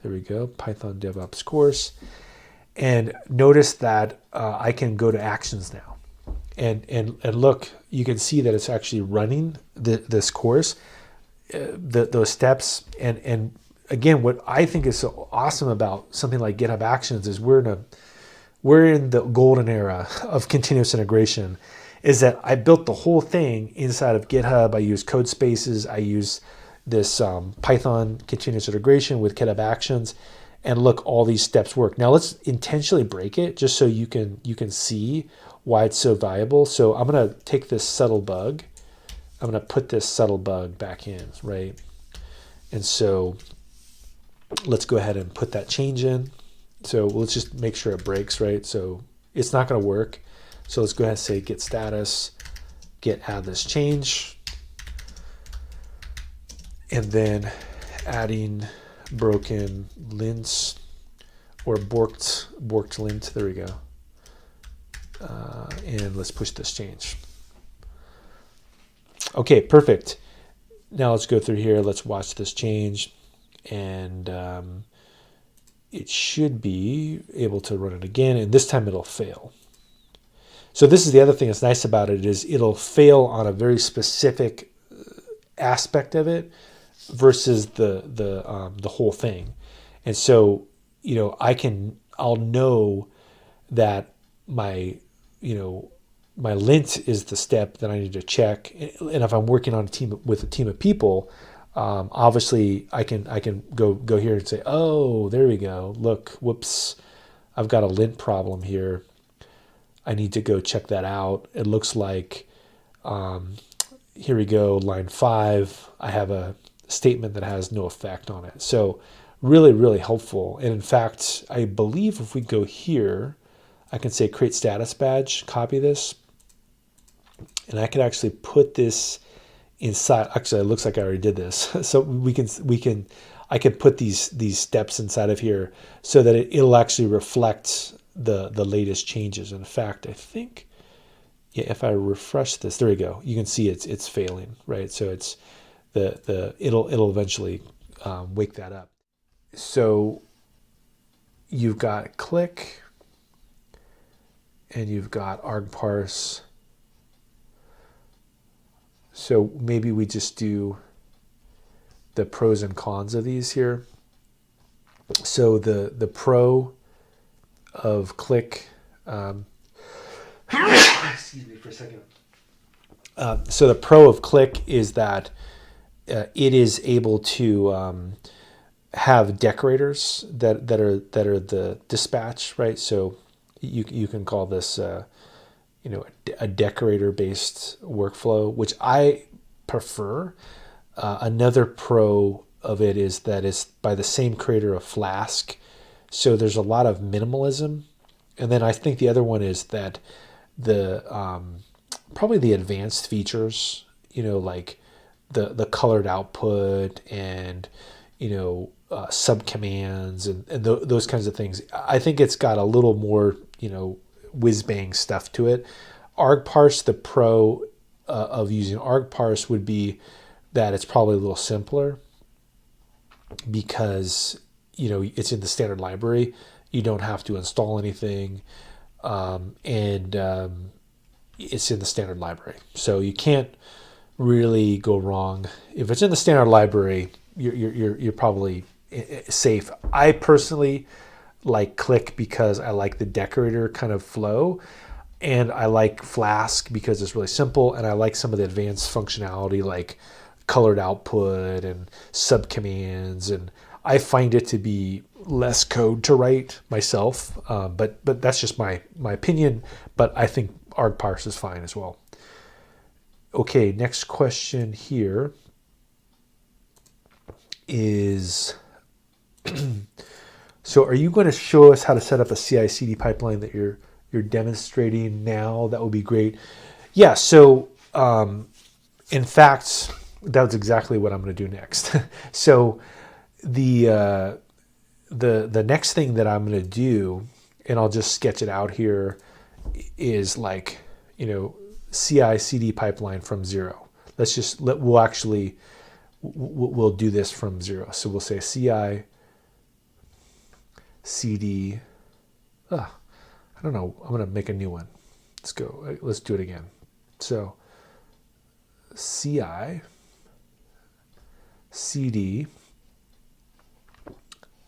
There we go, Python DevOps course. And notice that I can go to actions now. And look, you can see that it's actually running this course, those steps. And again, what I think is so awesome about something like GitHub Actions is we're in the golden era of continuous integration. Is that I built the whole thing inside of GitHub. I use Codespaces. I use this Python continuous integration with GitHub Actions, and look, all these steps work. Now let's intentionally break it just so you can see why it's so valuable. So I'm going to take this subtle bug. I'm going to put this subtle bug back in, right? And so let's go ahead and put that change in. So let's just make sure it breaks, right? So it's not going to work. So let's go ahead and say git status, git add this change, and then adding broken lints or borked lint. There we go. And let's push this change. Okay, perfect. Now let's go through here. Let's watch this change, and it should be able to run it again, and this time it'll fail. So this is the other thing that's nice about it, is it'll fail on a very specific aspect of it versus the whole thing. And so, you know, I'll know that my lint is the step that I need to check. And if I'm working on with a team of people, obviously I can go here and say, oh, there we go. Look, whoops, I've got a lint problem here. I need to go check that out. It looks like, here we go, line 5. I have a statement that has no effect on it. So really, really helpful. And in fact, I believe if we go here, I can say create status badge, copy this, and I can actually put this inside. Actually, it looks like I already did this. So I can put these steps inside of here so that it'll actually reflect the latest changes. In fact, I think, yeah, if I refresh this, there we go. You can see it's failing, right? So it's it'll eventually wake that up. So you've got click, and you've got argparse. So maybe we just do the pros and cons of these here. So the pro of click, excuse me for a second. So the pro of click is that it is able to have decorators that are the dispatch, right? So you can call this a decorator based workflow, which I prefer. Another pro of it is that it's by the same creator of Flask, so there's a lot of minimalism. And then I think the other one is that the probably the advanced features, like the colored output and subcommands and those kinds of things. I think it's got a little more whiz-bang stuff to it. Argparse, the pro of using Argparse would be that it's probably a little simpler because it's in the standard library. You don't have to install anything, and it's in the standard library, so you can't really go wrong. If it's in the standard library, you're probably safe. I personally like Click because I like the decorator kind of flow, and I like Flask because it's really simple, and I like some of the advanced functionality like colored output and subcommands, and I find it to be less code to write myself, but that's just my opinion. But I think Argparse is fine as well. Okay, next question here is, so are you going to show us how to set up a CI/CD pipeline that you're demonstrating now? That would be great. Yeah, so in fact, that's exactly what I'm going to do next. So the next thing that I'm going to do, and I'll just sketch it out here, is like, CI/CD pipeline from zero. We'll do this from zero. So we'll say CI/CD. I don't know. I'm going to make a new one. Let's go. Let's do it again. So CI/CD.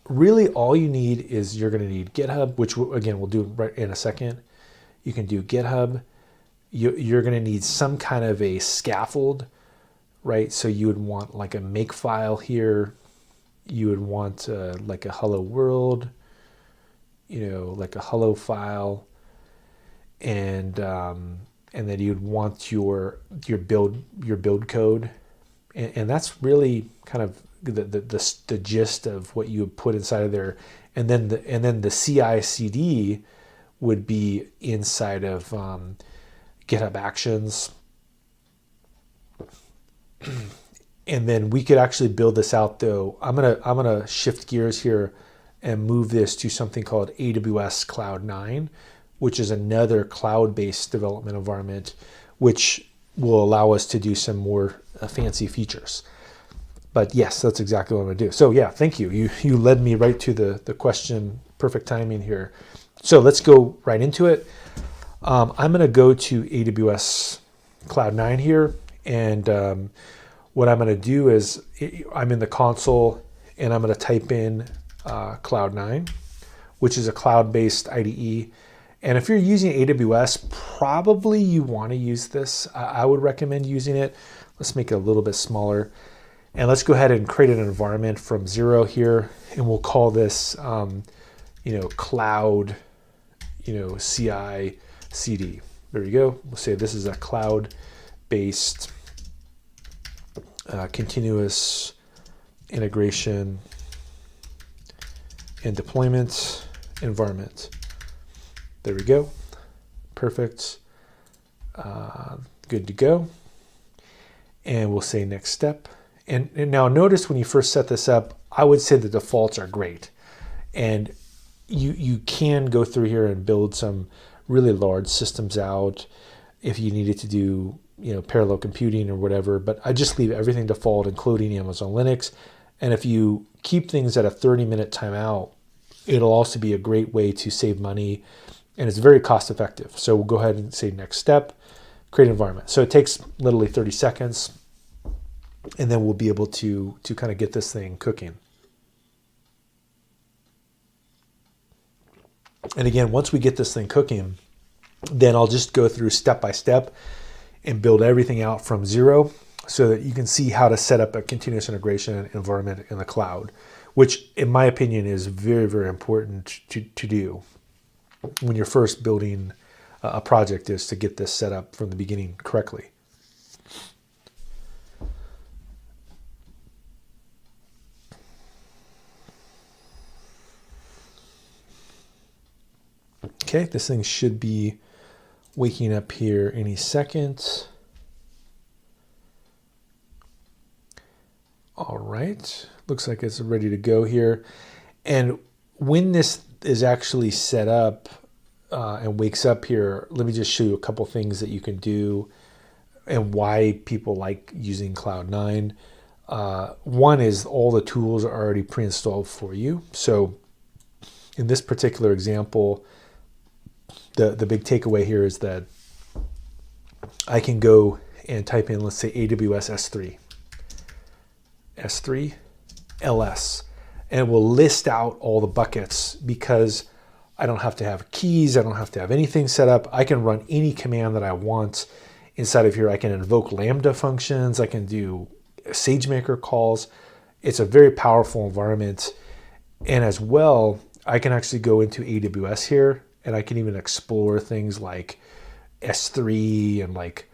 Really, all you need is you're going to need GitHub, which again we'll do right in a second. You can do GitHub. You're going to need some kind of a scaffold right? So you would want like a make file here. You would want like a hello world, like a hello file, and then you'd want your build code, and that's really kind of the gist of what you would put inside of there, and then the CICD would be inside of GitHub Actions. And then we could actually build this out though. I'm gonna shift gears here and move this to something called AWS Cloud9, which is another cloud-based development environment, which will allow us to do some more fancy features. But yes, that's exactly what I'm gonna do. So yeah, thank you. You led me right to the question. Perfect timing here. So let's go right into it. I'm gonna go to AWS Cloud9 here, and what I'm going to do is I'm in the console and I'm going to type in Cloud9, which is a cloud-based IDE. And if you're using AWS, probably you want to use this. I would recommend using it. Let's make it a little bit smaller. And let's go ahead and create an environment from 0 here. And we'll call this, cloud, CI/CD. There you go. We'll say this is a cloud-based continuous integration and deployment environment. There we go. Perfect. Good to go. And we'll say next step. And now notice when you first set this up, I would say the defaults are great. And you can go through here and build some really large systems out if you needed to do parallel computing or whatever, but I just leave everything default, including Amazon Linux. And if you keep things at a 30-minute timeout, it'll also be a great way to save money, and it's very cost effective. So we'll go ahead and say next step, create an environment. So it takes literally 30 seconds, and then we'll be able to kind of get this thing cooking. And again, once we get this thing cooking, then I'll just go through step by step and build everything out from 0 so that you can see how to set up a continuous integration environment in the cloud, which in my opinion is very, very important to do when you're first building a project, is to get this set up from the beginning correctly. Okay, this thing should be waking up here any second. All right, looks like it's ready to go here. And when this is actually set up and wakes up here, let me just show you a couple things that you can do and why people like using Cloud9. One is all the tools are already pre-installed for you. So in this particular example, the big takeaway here is that I can go and type in, let's say, AWS S3 LS, and it will list out all the buckets because I don't have to have keys. I don't have to have anything set up. I can run any command that I want inside of here. I can invoke Lambda functions. I can do SageMaker calls. It's a very powerful environment. And as well, I can actually go into AWS here, and I can even explore things like S3 and like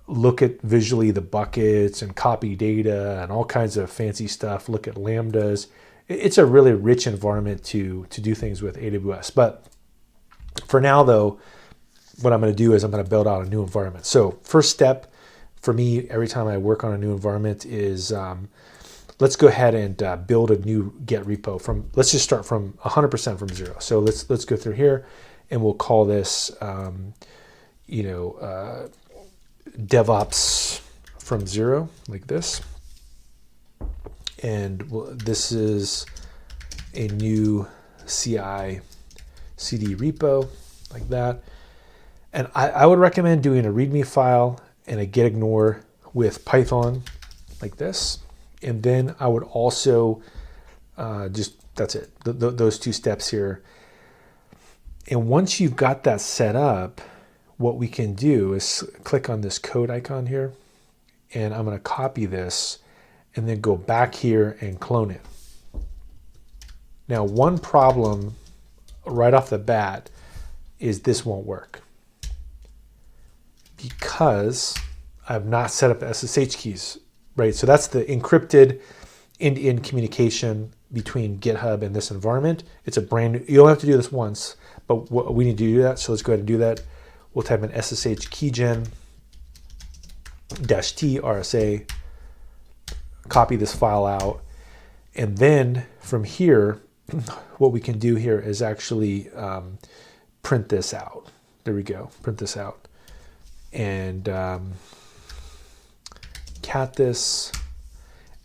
look at visually the buckets and copy data and all kinds of fancy stuff, look at Lambdas. It's a really rich environment to do things with AWS. But for now though, what I'm going to do is I'm going to build out a new environment. So first step for me, every time I work on a new environment is let's go ahead and build a new Git repo let's just start from 100% from 0. So let's go through here and we'll call this, DevOps from 0, like this. And this is a new CI/CD repo, like that. And I would recommend doing a README file and a get ignore with Python, like this. And then I would also that's it, those two steps here. And once you've got that set up, what we can do is click on this code icon here, and I'm going to copy this and then go back here and clone it. Now, one problem right off the bat is this won't work because I've not set up the SSH keys, right? So that's the encrypted end-to-end communication between GitHub and this environment. It's a brand new, you don't have to do this once, but we need to do that. So let's go ahead and do that. We'll type in SSH keygen -t RSA, copy this file out. And then from here, what we can do here is actually print this out. There we go, print this out. And cat this.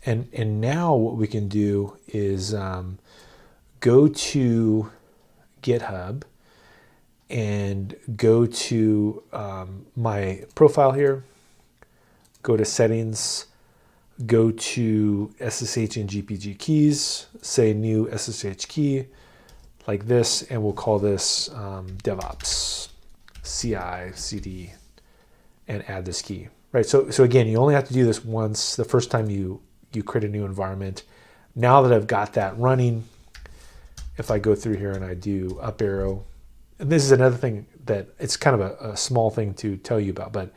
And now what we can do is go to GitHub and go to my profile here, go to settings, go to SSH and GPG keys, say new SSH key like this, and we'll call this DevOps CICD and add this key. Right, so again, you only have to do this once, the first time you create a new environment. Now that I've got that running, if I go through here and I do up arrow, and this is another thing that it's kind of a small thing to tell you about, but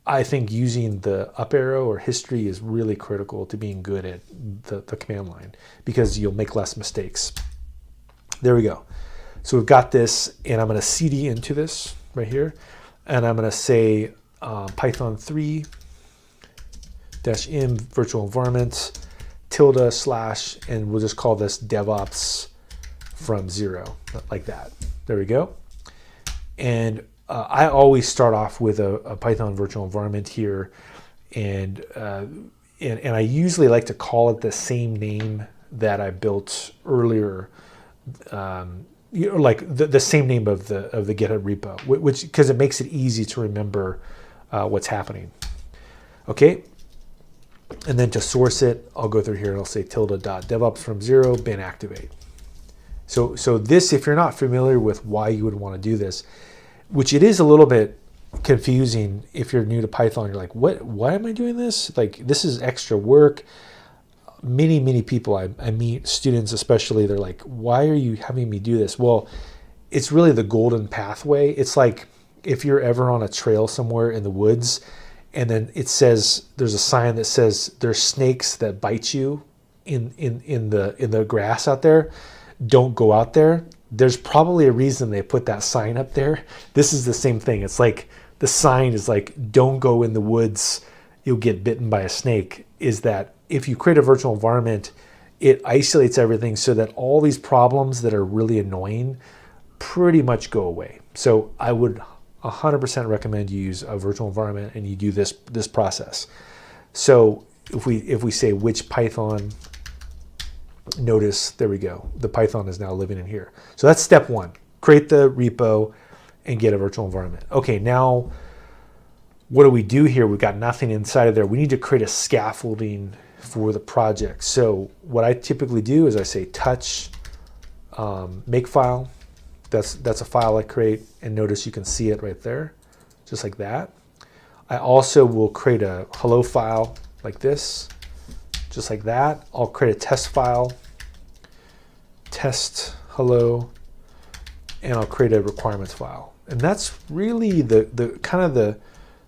I think using the up arrow or history is really critical to being good at the command line because you'll make less mistakes. There we go. So we've got this, and I'm going to cd into this right here, and I'm going to say Python 3 -m virtual environment / and we'll just call this DevOps from 0, like that. There we go. And I always start off with a Python virtual environment here, and I usually like to call it the same name that I built earlier, like the same name of the GitHub repo, which because it makes it easy to remember what's happening. Okay. And then to source it, I'll go through here and I'll say tilde.devops from 0 bin activate. So this, if you're not familiar with why you would want to do this, which it is a little bit confusing if you're new to Python, you're like, why am I doing this? Like, this is extra work. Many people I meet, students especially, they're like, why are you having me do this? Well, it's really the golden pathway. It's like if you're ever on a trail somewhere in the woods, and then it says, there's a sign that says there's snakes that bite you in the grass out there. Don't go out there. There's probably a reason they put that sign up there. This is the same thing. It's like the sign is like, don't go in the woods, you'll get bitten by a snake. Is that if you create a virtual environment, it isolates everything so that all these problems that are really annoying pretty much go away. So I would 100% recommend you use a virtual environment and you do this process. So if we say which Python, notice, there we go. The Python is now living in here. So that's step one. Create the repo and get a virtual environment. Okay, now what do we do here? We've got nothing inside of there. We need to create a scaffolding for the project. So what I typically do is I say touch makefile. That's a file I create, and notice you can see it right there, just like that. I also will create a hello file like this, just like that. I'll create a test file, test hello, and I'll create a requirements file. And that's really the kind of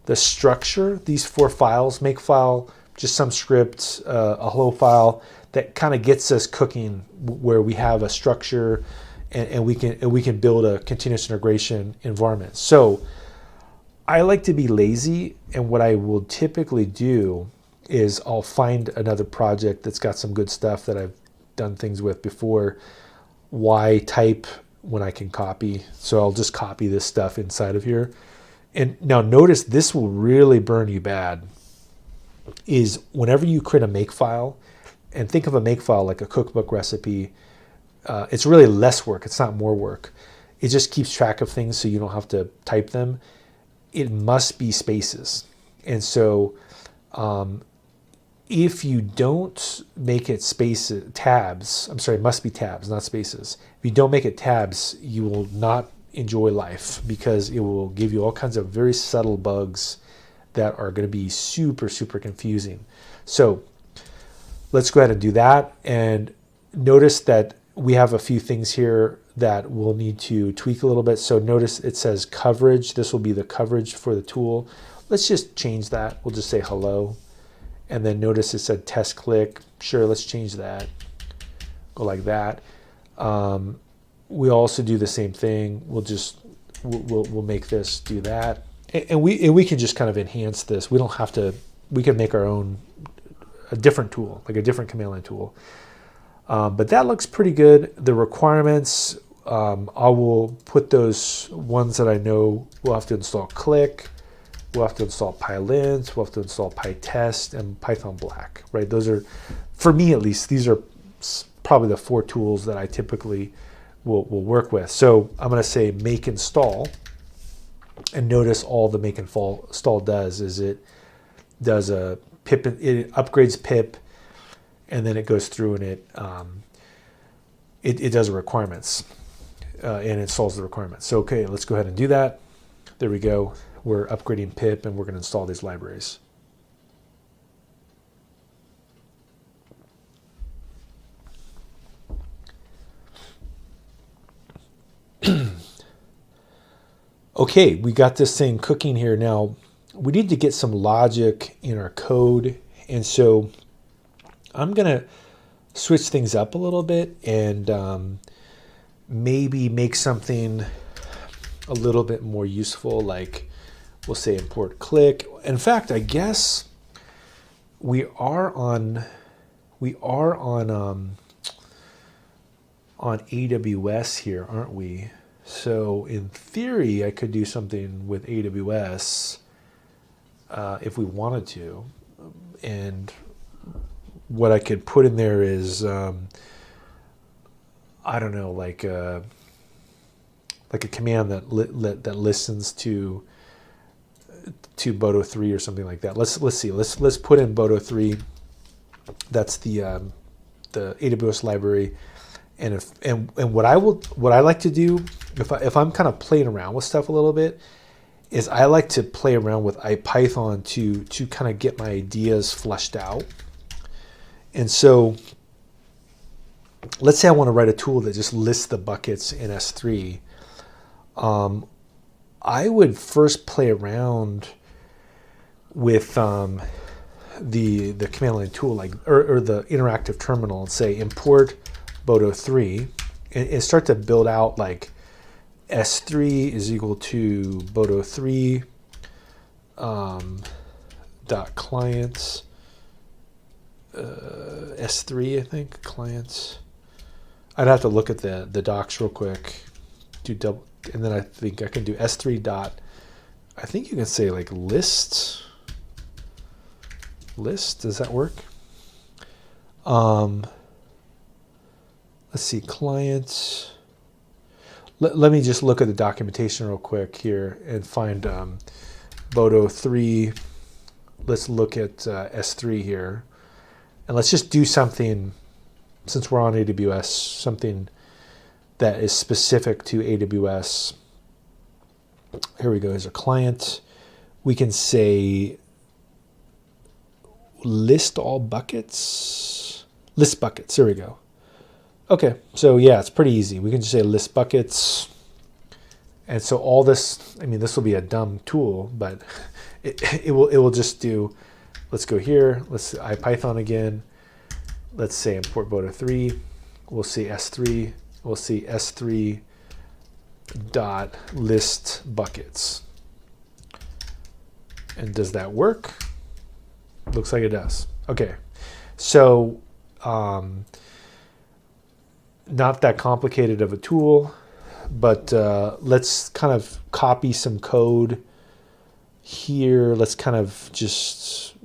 the structure. These 4 files: makefile, just some script, a hello file that kind of gets us cooking, where we have a structure. And we can build a continuous integration environment. So I like to be lazy, and what I will typically do is I'll find another project that's got some good stuff that I've done things with before. Why type when I can copy? So I'll just copy this stuff inside of here. And now notice this will really burn you bad. Is whenever you create a makefile, and think of a makefile like a cookbook recipe. It's really less work. It's not more work. It just keeps track of things so you don't have to type them. It must be spaces. And so if you don't make it tabs, it must be tabs, not spaces. If you don't make it tabs, you will not enjoy life because it will give you all kinds of very subtle bugs that are going to be super, super confusing. So let's go ahead and do that. And notice that we have a few things here that we'll need to tweak a little bit. So notice it says coverage. This will be the coverage for the tool. Let's just change that. We'll just say hello. And then notice it said test click. Sure, let's change that. Go like that. We also do the same thing. We'll make this do that. And we can just kind of enhance this. We don't have to, we can make our own, a different tool, like a different command line tool. But that looks pretty good. The requirements, I will put those ones that I know we'll have to install Click, we'll have to install PyLint, we'll have to install PyTest, and Python Black, right? Those are, for me at least, these are probably the 4 tools that I typically will work with. So I'm going to say make install, and notice all the make install does is it does a pip, it upgrades pip, and then it goes through and it does the requirements and installs the requirements. So okay, let's go ahead and do that. There we go. We're upgrading pip and we're going to install these libraries. Okay, we got this thing cooking here. Now we need to get some logic in our code, and so I'm gonna switch things up a little bit and maybe make something a little bit more useful, like we'll say import click. In fact, I guess we are on AWS here, aren't we? So in theory, I could do something with AWS if we wanted to, and what I could put in there is I don't know, like a command that listens to Boto 3 or something like that. Let's see. Let's put in Boto 3. That's the AWS library. And what I like to do if I'm kind of playing around with stuff a little bit is I like to play around with IPython to kind of get my ideas fleshed out. And so let's say I want to write a tool that just lists the buckets in S3. I would first play around with the command line tool, like or the interactive terminal, and say import Boto 3 and start to build out like S3 is equal to Boto 3 dot clients S3, I think, clients. I'd have to look at the docs real quick, and then I think I can do S3 dot, I think you can say like list, does that work? Let's see, clients. Let me just look at the documentation real quick here and find Boto 3. Let's look at S3 here. And let's just do something, since we're on AWS, something that is specific to AWS. Here we go, here's a client. We can say list all buckets. List buckets, there we go. Okay, so yeah, it's pretty easy. We can just say list buckets. And so all this, I mean, this will be a dumb tool, but it will just do, let's go here, let's IPython again. Let's say import Boto 3. We'll see S3. We'll see S3 dot list buckets. And does that work? Looks like it does. Okay, so not that complicated of a tool, but let's kind of copy some code here. Let's kind of just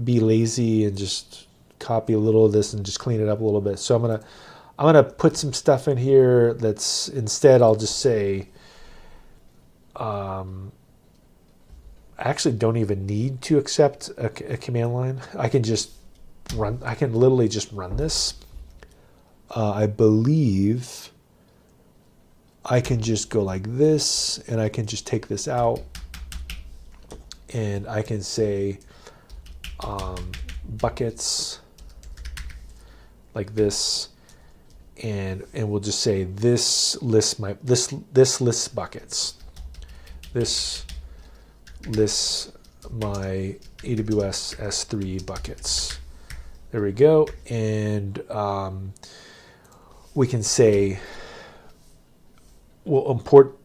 be lazy and just copy a little of this and just clean it up a little bit. So I'm gonna put some stuff in here that's, instead I'll just say I actually don't even need to accept a command line. I can literally just run this. I believe I can just go like this, and I can just take this out, and I can say buckets like this, and we'll just say this lists lists buckets. This lists my AWS S3 buckets. There we go. And we can say we'll import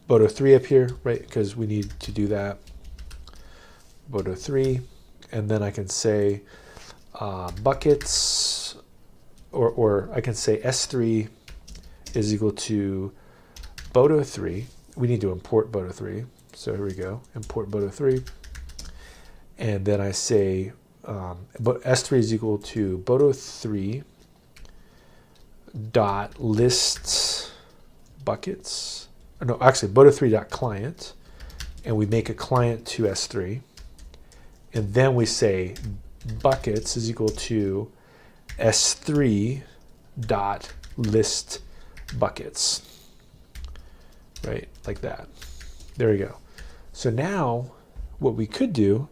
Boto 3 up here, right? Because we need to do that. Boto 3, and then I can say buckets, or I can say S3 is equal to Boto 3. We need to import Boto 3. So here we go, import Boto 3. And then I say, but S3 is equal to Boto 3 dot list buckets. No, actually Boto 3 dot client, and we make a client to S3. And then we say buckets is equal to S3 dot list buckets, right? Like that. There we go. So now what we could do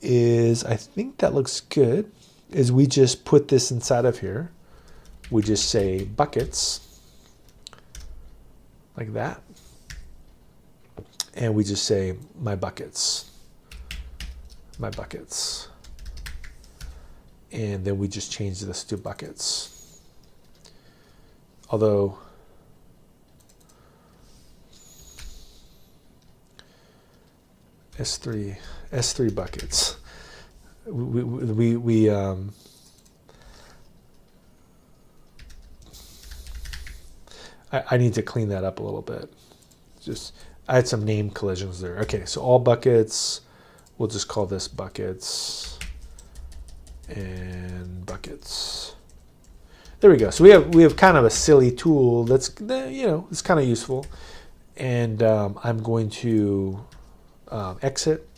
is, I think that looks good, is we just put this inside of here. We just say buckets like that. And we just say my buckets. My buckets. And then we just change this to buckets. Although S3 buckets. I need to clean that up a little bit. I had some name collisions there. Okay, so all buckets, we'll just call this buckets and buckets. There we go. So we have kind of a silly tool that's, it's kind of useful. And I'm going to exit,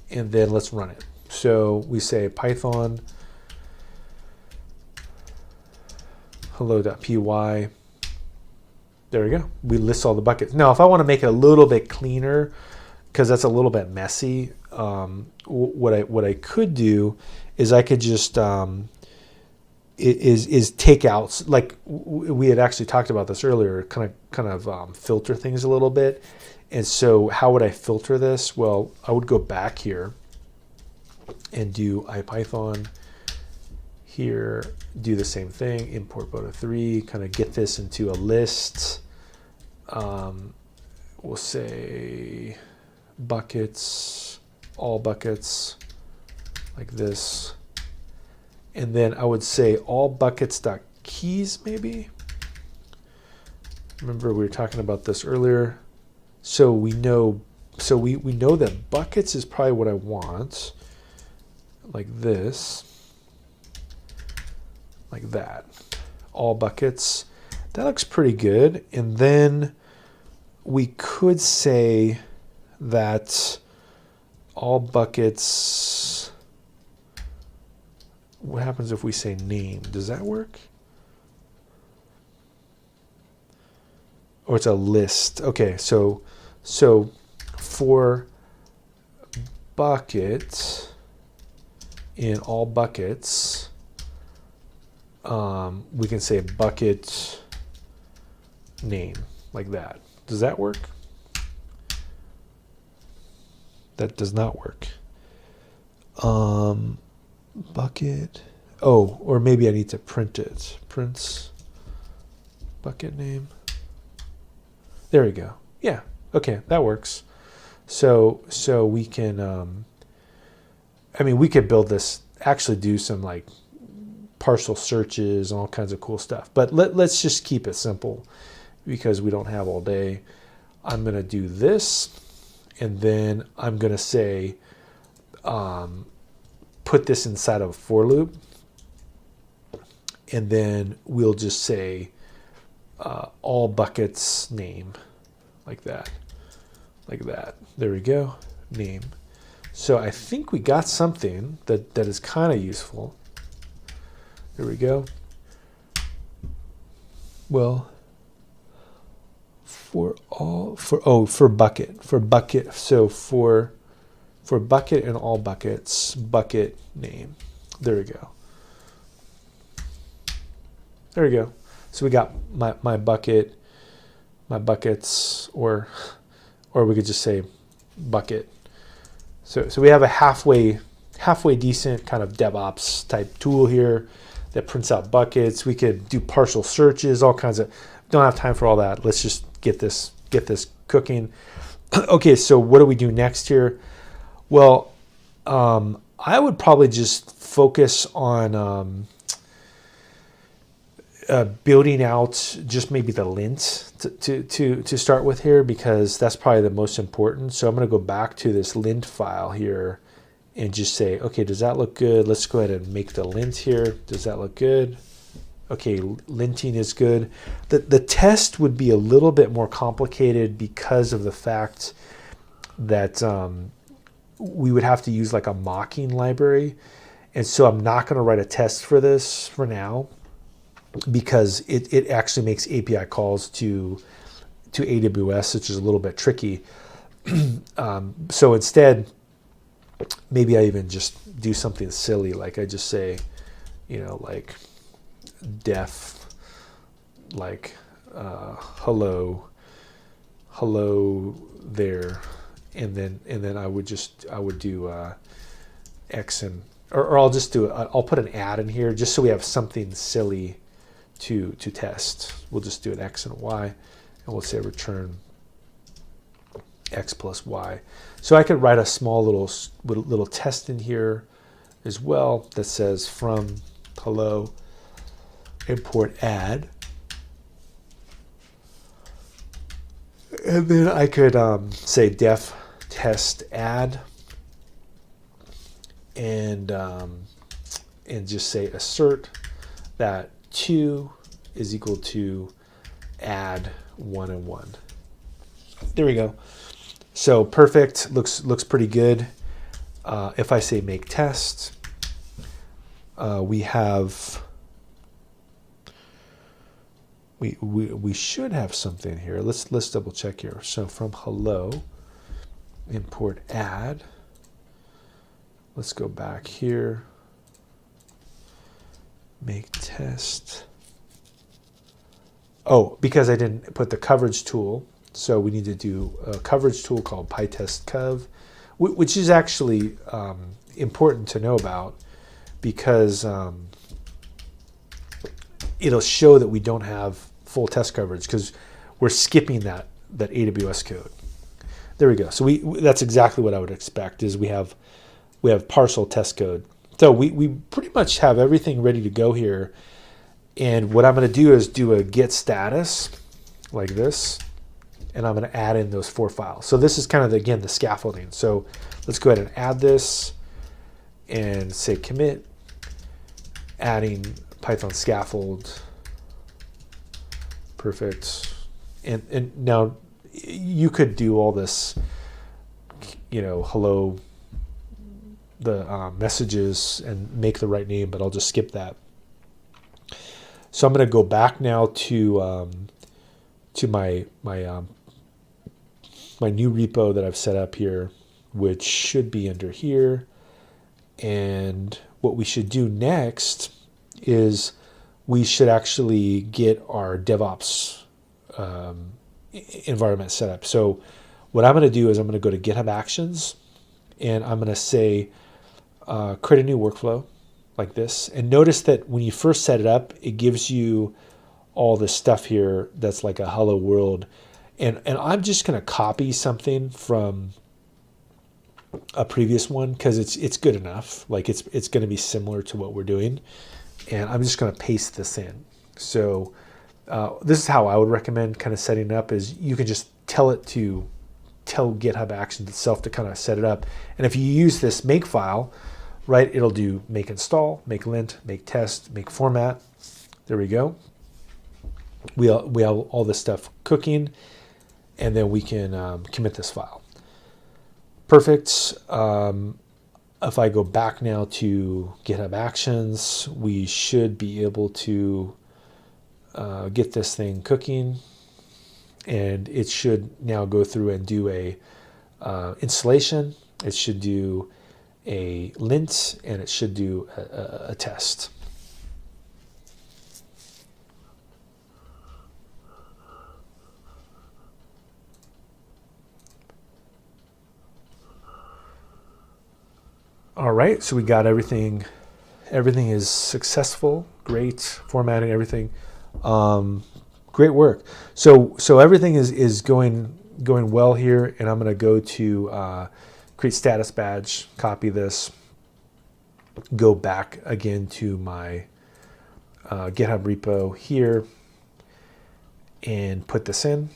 and then let's run it. So we say Python hello.py. There we go. We list all the buckets. Now, if I want to make it a little bit cleaner, because that's a little bit messy, what I could do is I could just is take out, like we had actually talked about this earlier, kind of filter things a little bit. And so how would I filter this? Well, I would go back here and do IPython here, do the same thing, import Boto 3, kind of get this into a list. We'll say buckets, all buckets, like this. And then I would say all buckets.keys maybe. Remember we were talking about this earlier. So we know that buckets is probably what I want, like this, like that. All buckets. That looks pretty good. And then we could say that all buckets. What happens if we say name? Does that work? Or it's a list. Okay, so for bucket in all buckets, we can say bucket name like that. Does that work? That does not work. Bucket. Oh, or maybe I need to print it. Prints bucket name. There we go. Yeah. Okay, that works. So we can. We could build this. Actually, do some like partial searches and all kinds of cool stuff. But let's just keep it simple because we don't have all day. I'm gonna do this, and then I'm gonna say, put this inside of a for loop, and then we'll just say all buckets name, like that. There we go, name. So I think we got something that is kind of useful. There we go. Well, for bucket. So for for bucket and all buckets, bucket name. There we go. There we go. So we got my bucket, my buckets, or we could just say bucket. So we have a halfway decent kind of DevOps type tool here that prints out buckets. We could do partial searches, all kinds of. Don't have time for all that. Let's just get this cooking. Okay, so what do we do next here? Well, I would probably just focus on building out just maybe the lint to start with here, because that's probably the most important. So I'm going to go back to this lint file here and just say, okay, does that look good? Let's go ahead and make the lint here. Does that look good? Okay, linting is good. The test would be a little bit more complicated because of the fact that we would have to use like a mocking library. And so I'm not going to write a test for this for now, because it actually makes API calls to AWS, which is a little bit tricky. So instead, maybe I even just do something silly, like I just say, like def, like hello there, and then I would do X and or I'll just do I'll put an add in here just so we have something silly to test. We'll just do an X and Y, and we'll say return X plus Y. So I could write a small little test in here as well that says from hello import add, and then I could say def test add, and just say assert that 2 is equal to add 1 and 1. There we go. So perfect, looks pretty good. If I say make test, we should have something here. Let's double check here. So from hello import add. Let's go back here. Make test. Oh, because I didn't put the coverage tool, so we need to do a coverage tool called pytestcov, which is actually important to know about, because it'll show that we don't have full test coverage because we're skipping that AWS code. There we go. So that's exactly what I would expect, is we have partial test code. So we pretty much have everything ready to go here. And what I'm going to do is do a get status like this, and I'm going to add in those 4 files. So this is kind of, again, the scaffolding. So let's go ahead and add this and say commit, adding Python scaffold. Perfect. And now you could do all this, hello, the messages, and make the right name, but I'll just skip that. So I'm going to go back now to my new repo that I've set up here, which should be under here. And what we should do next is we should actually get our DevOps environment set up. So what I'm going to do is I'm going to go to GitHub Actions, and I'm going to say create a new workflow like this. And notice that when you first set it up, it gives you all this stuff here that's like a hello world. And I'm just going to copy something from a previous one because it's good enough. Like it's going to be similar to what we're doing. And I'm just going to paste this in. So this is how I would recommend kind of setting it up, is you can just tell GitHub Actions itself to kind of set it up. And if you use this make file, right, it'll do make install, make lint, make test, make format. There we go. We have all this stuff cooking, and then we can commit this file. Perfect. If I go back now to GitHub Actions, we should be able to get this thing cooking, and it should now go through and do a installation. It should do a lint, and it should do a test. All right, so we got everything. Everything is successful, great, formatting, everything. Great work. So everything is going well here, and I'm going to go to create status badge, copy this, go back again to my GitHub repo here, and put this in.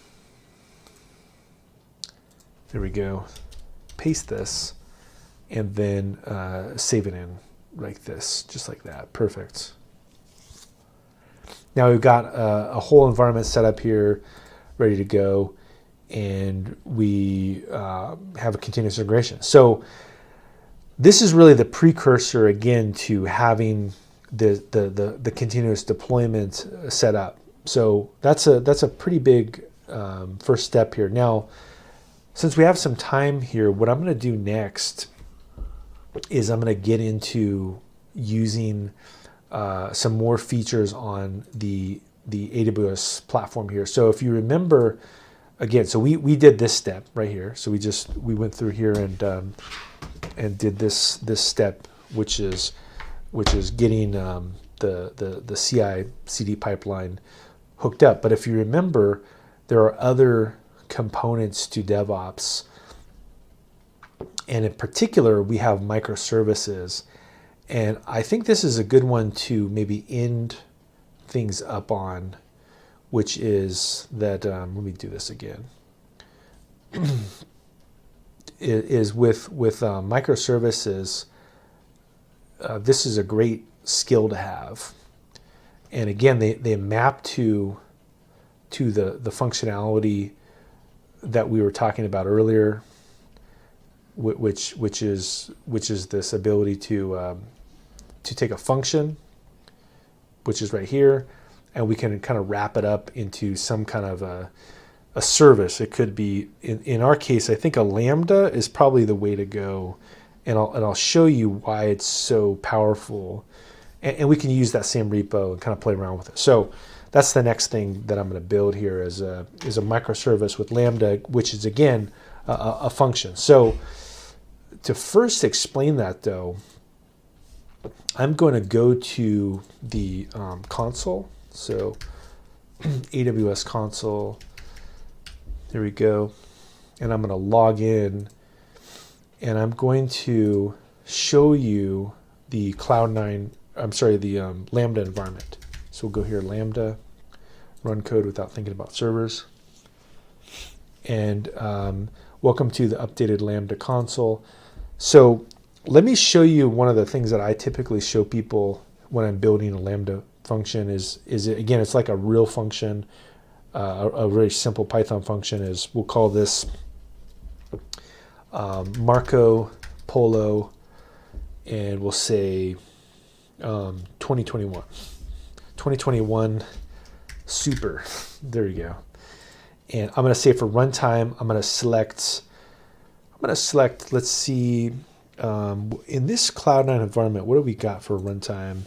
There we go. Paste this, and then save it in like this, just like that. Perfect. Now we've got a whole environment set up here, ready to go, and we have a continuous integration. So this is really the precursor again to having the continuous deployment set up. So that's a pretty big first step here. Now, since we have some time here, what I'm going to do next is I'm going to get into using some more features on the AWS platform here. So if you remember, again, so we did this step right here. So we went through here and did this step, which is getting the CI/CD pipeline hooked up. But if you remember, there are other components to DevOps, and in particular, we have microservices. And I think this is a good one to maybe end things up on, which is that, let me do this again, is with microservices, this is a great skill to have. And again, they map to the functionality that we were talking about earlier, which is this ability to take a function, which is right here, and we can kind of wrap it up into some kind of a service. It could be, in our case, I think a Lambda is probably the way to go, and I'll show you why it's so powerful, and we can use that same repo and kind of play around with it. So that's the next thing that I'm going to build here is a microservice with Lambda, which is again a function. So to first explain that, though, I'm going to go to the console. So AWS console, there we go. And I'm going to log in, and I'm going to show you the Cloud9, the Lambda environment. So we'll go here, Lambda, run code without thinking about servers. And welcome to the updated Lambda console. So let me show you one of the things that I typically show people when I'm building a Lambda function is again, it's like a real function, a very simple Python function is, we'll call this Marco Polo, and we'll say 2021 super. There you go. And I'm going to say for runtime, I'm going to select, let's see, in this Cloud9 environment, what do we got for runtime?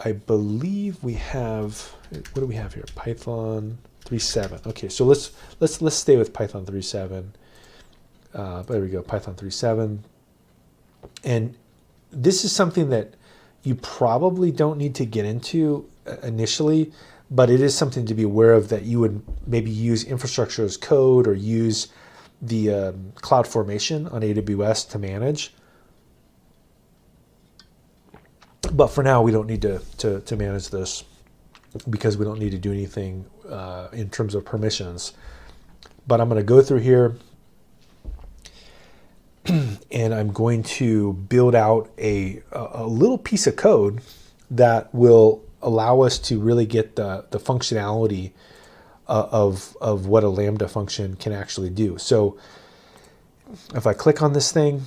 I believe we have, what do we have here? Python 3.7. Okay, so let's stay with Python 3.7. There we go, Python 3.7. And this is something that you probably don't need to get into initially, but it is something to be aware of, that you would maybe use infrastructure as code or use the CloudFormation on AWS to manage. But for now, we don't need to manage this because we don't need to do anything in terms of permissions. But I'm going to go through here and I'm going to build out a little piece of code that will allow us to really get the functionality of what a Lambda function can actually do. So if I click on this thing,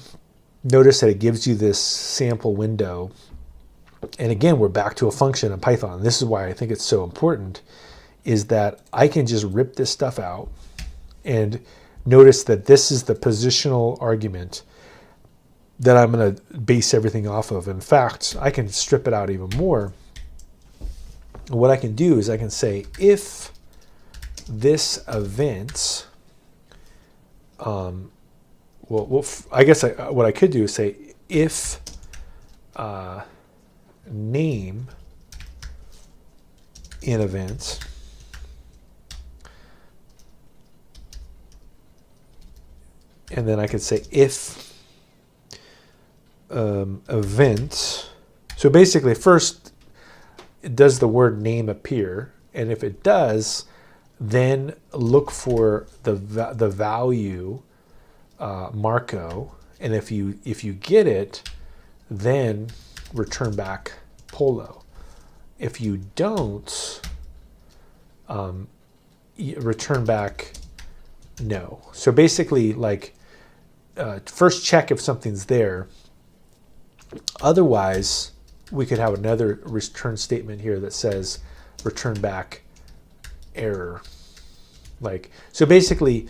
notice that it gives you this sample window. And again, we're back to a function in Python. This is why I think it's so important, is that I can just rip this stuff out and notice that this is the positional argument. that I'm going to base everything off of. In fact, I can strip it out even more. What I can do is I can say if this event, I guess what I could do is say if name in event and then I could say if event. So basically, first, does the word name appear? And if it does, then look for the value Marco. And if you get it, then return back Polo. If you don't, return back no. So basically, like, first check if something's there. Otherwise, we could have another return statement here that says return back error. Like, so basically,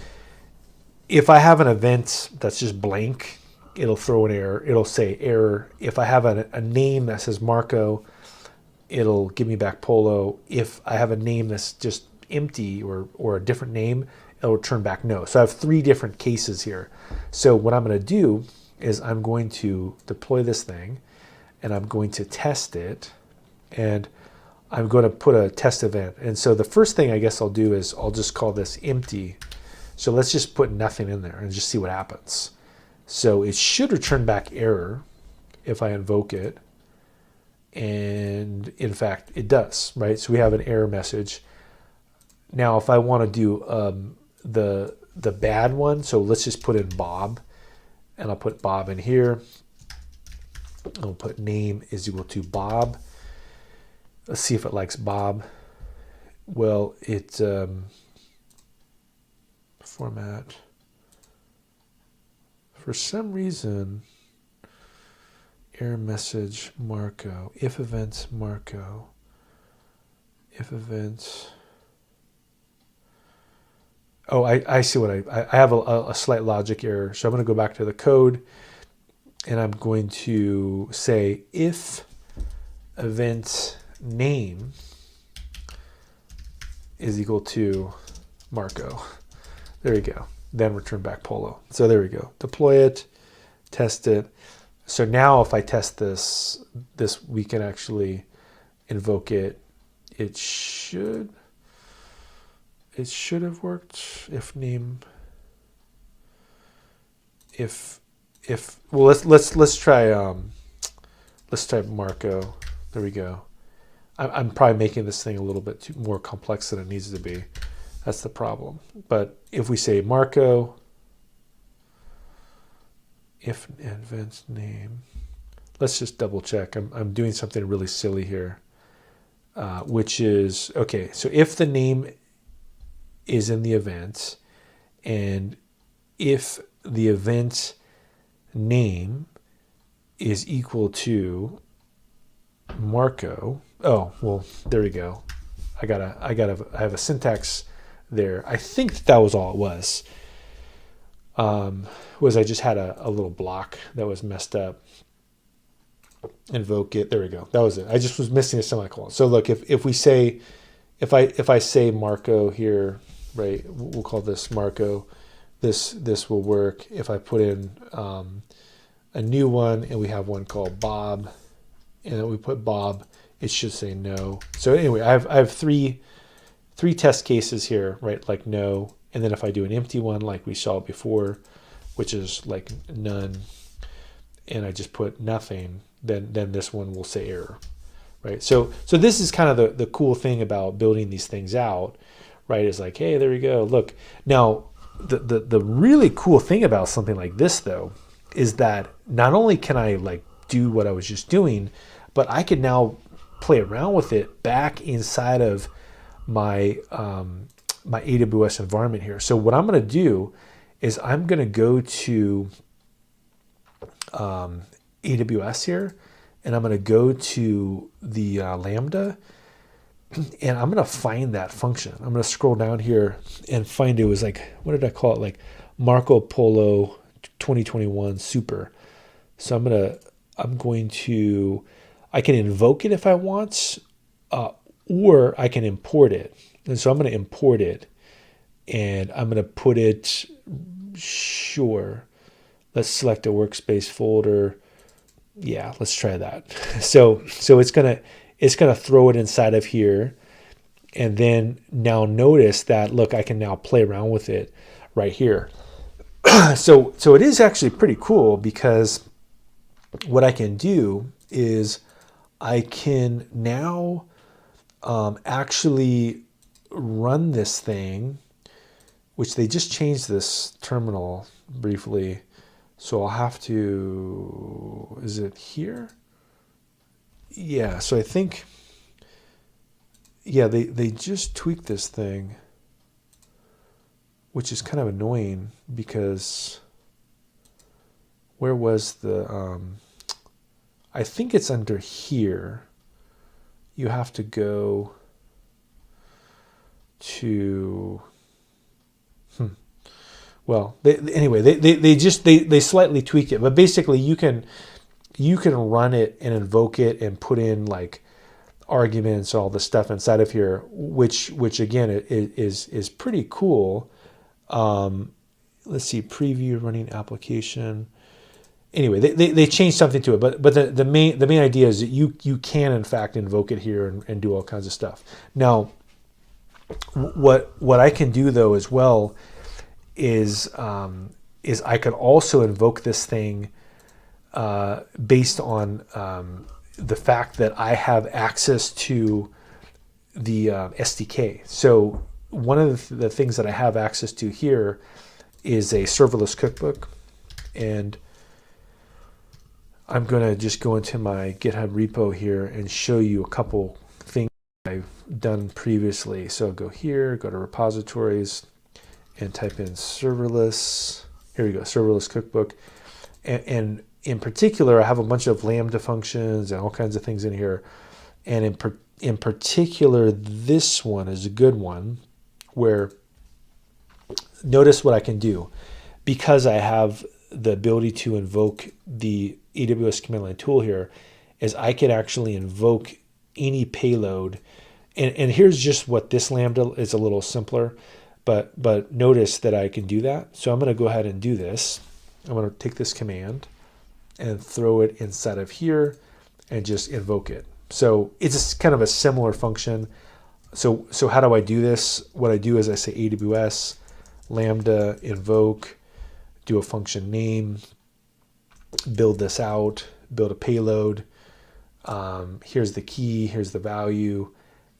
if I have an event that's just blank, it'll throw an error. It'll say error. If I have a name that says Marco, it'll give me back Polo. If I have a name that's just empty or a different name, it'll return back no. So I have 3 different cases here. So what I'm going to do is I'm going to deploy this thing, and I'm going to test it, and I'm going to put a test event. And so the first thing I guess I'll do is I'll just call this empty. So let's just put nothing in there and just see what happens. So it should return back error if I invoke it. And in fact, it does, right? So we have an error message. Now, if I want to do the bad one, so let's just put in Bob, and I'll put Bob in here. I'll put name is equal to Bob. Let's see if it likes Bob. Well, it format. For some reason, error message Marco. If events Marco. If events. Oh, I see what I have a slight logic error. So I'm going to go back to the code, and I'm going to say if event name is equal to Marco. There you go. Then return back Polo. So there we go. Deploy it, test it. So now if I test this, we can actually invoke it. It should have worked if name. Well, let's try Marco. There we go. I'm probably making this thing a little bit more complex than it needs to be. That's the problem. But if we say Marco, if event name, let's just double check. I'm doing something really silly here, which is, okay, so if the name is in the event, and if the event name is equal to Marco, oh, well, there we go. I have a syntax there. I think that was all it was. Was I just had a little block that was messed up. Invoke it. There we go. That was it. I just was missing a semicolon. So look, if we say, if I say Marco here, right? We'll call this Marco. This will work. If I put in a new one, and we have one called Bob, and then we put Bob, it should say no. So anyway, I have three test cases here, right? Like no, and then if I do an empty one like we saw before, which is like none, and I just put nothing, then this one will say error, right? So this is kind of the cool thing about building these things out, right? Is like, hey, there we go. Look, now the really cool thing about something like this though is that not only can I like do what I was just doing, but I can now play around with it back inside of my my AWS environment here. So what I'm going to do is I'm going to go to AWS here, and I'm going to go to the Lambda, and I'm going to find that function. I'm going to scroll down here and find it was like, what did I call it? Like Marco Polo 2021 Super. So I can invoke it if I want, or I can import it. And so I'm going to import it, and I'm going to put it, sure. Let's select a workspace folder. Yeah, let's try that. So it's gonna throw it inside of here, and then now notice that, look, I can now play around with it right here. So it is actually pretty cool, because what I can do is I can now actually run this thing, which they just changed this terminal briefly. So I'll have to, is it here? Yeah, so I think, yeah, they just tweaked this thing, which is kind of annoying, because where was the, I think it's under here. You have to go to, well, anyway, they slightly tweaked it, but basically you can run it and invoke it and put in like arguments, all the stuff inside of here, which again is pretty cool. Let's see, preview running application. Anyway, they changed something to it, but the main idea is that you can in fact invoke it here and do all kinds of stuff. Now, what I can do though as well is I could also invoke this thing based on the fact that I have access to the SDK. So one of the things that I have access to here is a serverless cookbook, and I'm going to just go into my GitHub repo here and show you a couple things I've done previously. So go here, go to repositories, and type in serverless. Here we go, serverless cookbook. And in particular, I have a bunch of Lambda functions and all kinds of things in here. And in particular, this one is a good one, where notice what I can do. Because I have the ability to invoke the AWS command line tool here, is I could actually invoke any payload. And here's just what this Lambda is, a little simpler, but notice that I can do that. So I'm going to go ahead and do this. I'm going to take this command and throw it inside of here and just invoke it. So it's kind of a similar function. So how do I do this? What I do is I say AWS Lambda invoke, do a function name, build this out, build a payload. Here's the key, here's the value,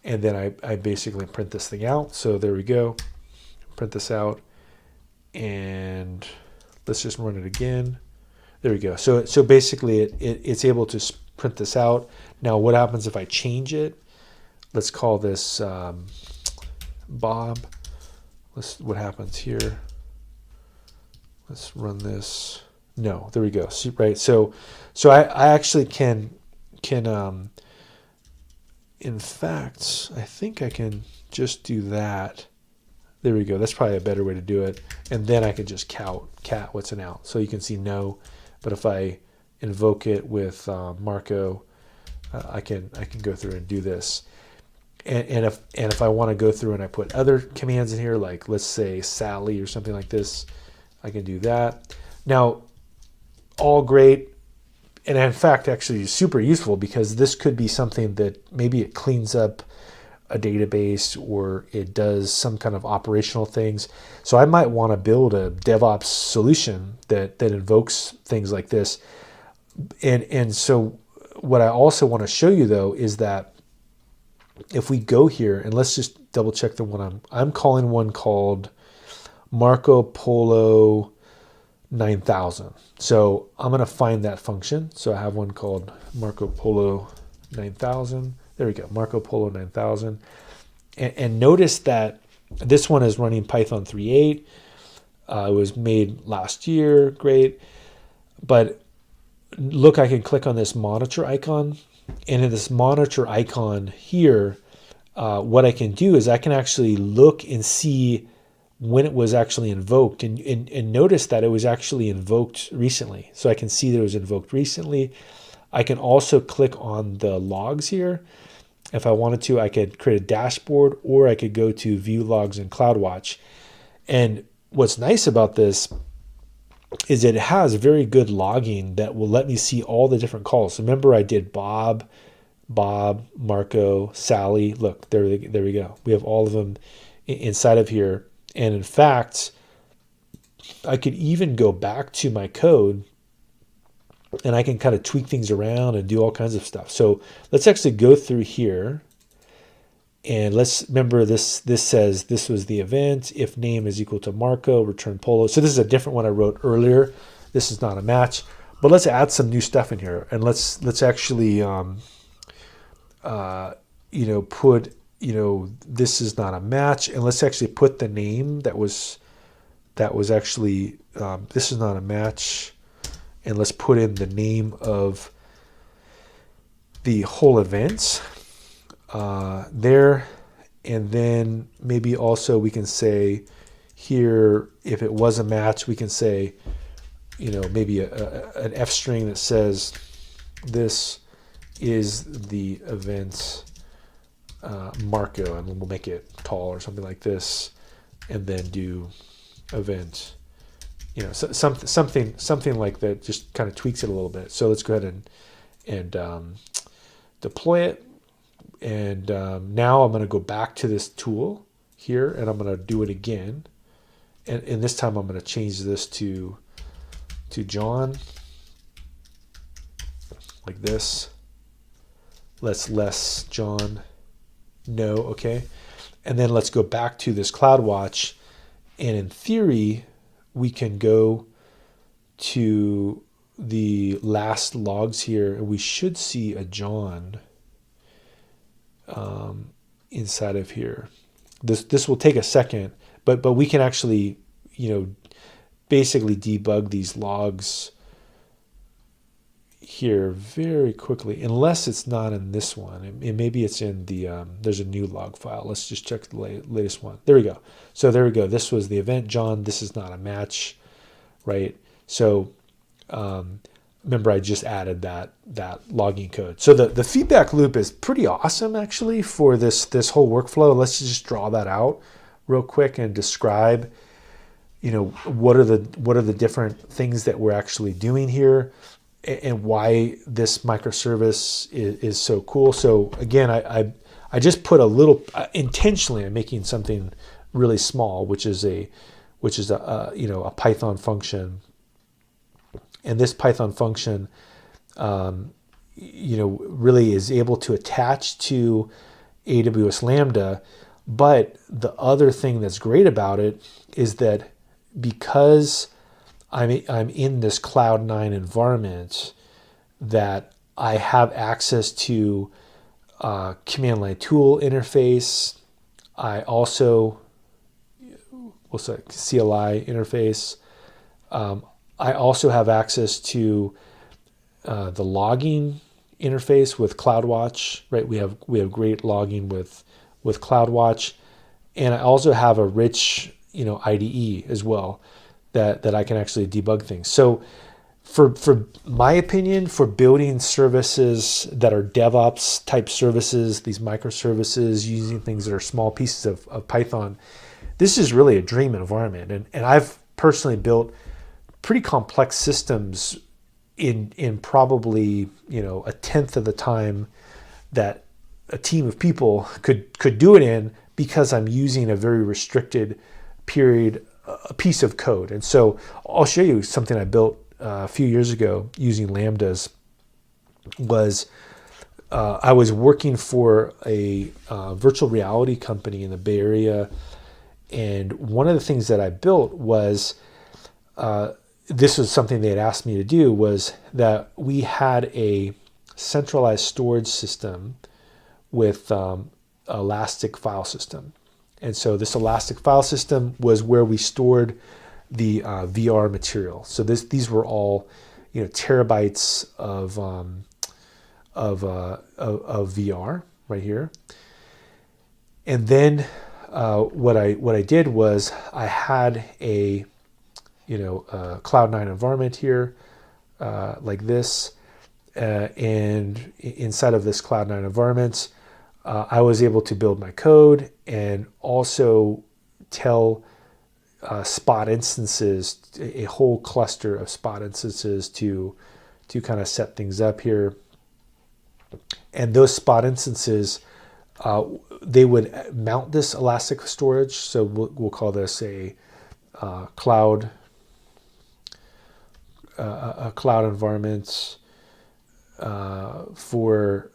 and then I basically print this thing out. So there we go, print this out, and let's just run it again. There we go. So basically it's able to print this out. Now what happens if I change it? Let's call this Bob. What happens here? Let's run this. No, there we go. Right. So I actually can in fact, I think I can just do that. There we go. That's probably a better way to do it. And then I can just cat what's an out. So you can see no, but if I invoke it with Marco, I can go through and do this. And if I want to go through and I put other commands in here, like let's say Sally or something like this, I can do that. Now, all great, and in fact actually super useful, because this could be something that maybe it cleans up a database or it does some kind of operational things. So I might want to build a DevOps solution that invokes things like this. And so what I also want to show you though is that if we go here, and let's just double check the one I'm calling one called Marco Polo 9000. So I'm going to find that function. So I have one called Marco Polo 9000. There we go, Marco Polo 9000. And notice that this one is running Python 3.8. It was made last year, great. But look, I can click on this monitor icon. And in this monitor icon here, what I can do is I can actually look and see when it was actually invoked, and notice that it was actually invoked recently. So I can see that it was invoked recently. I can also click on the logs here. If I wanted to, I could create a dashboard, or I could go to view logs in CloudWatch. And what's nice about this is it has very good logging that will let me see all the different calls. So remember, I did Bob, Marco, Sally. Look, there we go. We have all of them inside of here. And in fact, I could even go back to my code and I can kind of tweak things around and do all kinds of stuff. So let's actually go through here, and let's remember this says this was the event. If name is equal to Marco, return Polo. So this is a different one I wrote earlier. This is not a match, but let's add some new stuff in here, and let's actually put this is not a match, and let's actually put the name that was actually this is not a match. And let's put in the name of the whole event there. And then maybe also we can say here, if it was a match, we can say, maybe an F string that says this is the event Marco, and we'll make it tall or something like this, and then do event. Something like that, just kind of tweaks it a little bit. So let's go ahead and deploy it. And now I'm going to go back to this tool here, and I'm going to do it again. And this time I'm going to change this to John, like this. Let's less John. No, okay. And then let's go back to this CloudWatch, and in theory, we can go to the last logs here, and we should see a John inside of here. This will take a second, but we can actually, basically debug these logs here very quickly, unless it's not in this one. And maybe it's in the, there's a new log file. Let's just check the latest one. There we go. So there we go. This was the event, John. This is not a match, right? So remember, I just added that logging code. So the feedback loop is pretty awesome, actually, for this whole workflow. Let's just draw that out real quick and describe, what are the different things that we're actually doing here, and why this microservice is so cool. So again, I just put a little, intentionally I'm making something really small, which is a Python function. And this Python function really is able to attach to AWS Lambda. But the other thing that's great about it is that because I'm in this Cloud9 environment, that I have access to command line tool interface. I also, CLI interface. I also have access to the logging interface with CloudWatch, right? We have great logging with CloudWatch, and I also have a rich IDE as well that I can actually debug things. So for my opinion, for building services that are DevOps type services, these microservices, using things that are small pieces of Python, this is really a dream environment. And I've personally built pretty complex systems in probably a tenth of the time that a team of people could do it in, because I'm using a very restricted a piece of code. And so I'll show you something I built a few years ago using Lambdas. I was working for a virtual reality company in the Bay Area, and one of the things that I built was, this was something they had asked me to do, was that we had a centralized storage system with elastic file system. And so this elastic file system was where we stored the VR material. So these were all terabytes of VR right here. And then what I did was I had a a Cloud9 environment here like this, and inside of this Cloud9 environment, I was able to build my code and also tell spot instances, a whole cluster of spot instances to kind of set things up here. And those spot instances, they would mount this elastic storage. So we'll call this a cloud environment for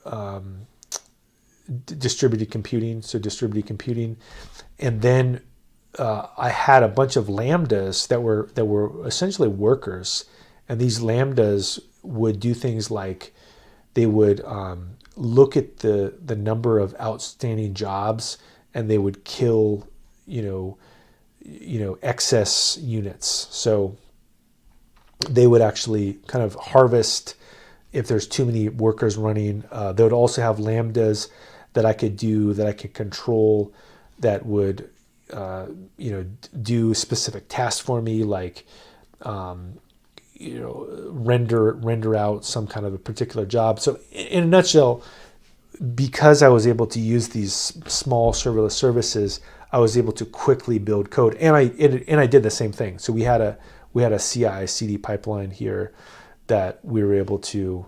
distributed computing. So distributed computing, and then I had a bunch of lambdas that were essentially workers, and these lambdas would do things like they would look at the number of outstanding jobs, and they would kill excess units. So they would actually kind of harvest if there's too many workers running. They would also have lambdas that I could control, that would do specific tasks for me, like render out some kind of a particular job. So in a nutshell, because I was able to use these small serverless services, I was able to quickly build code, and I did the same thing. So we had a CICD pipeline here that we were able to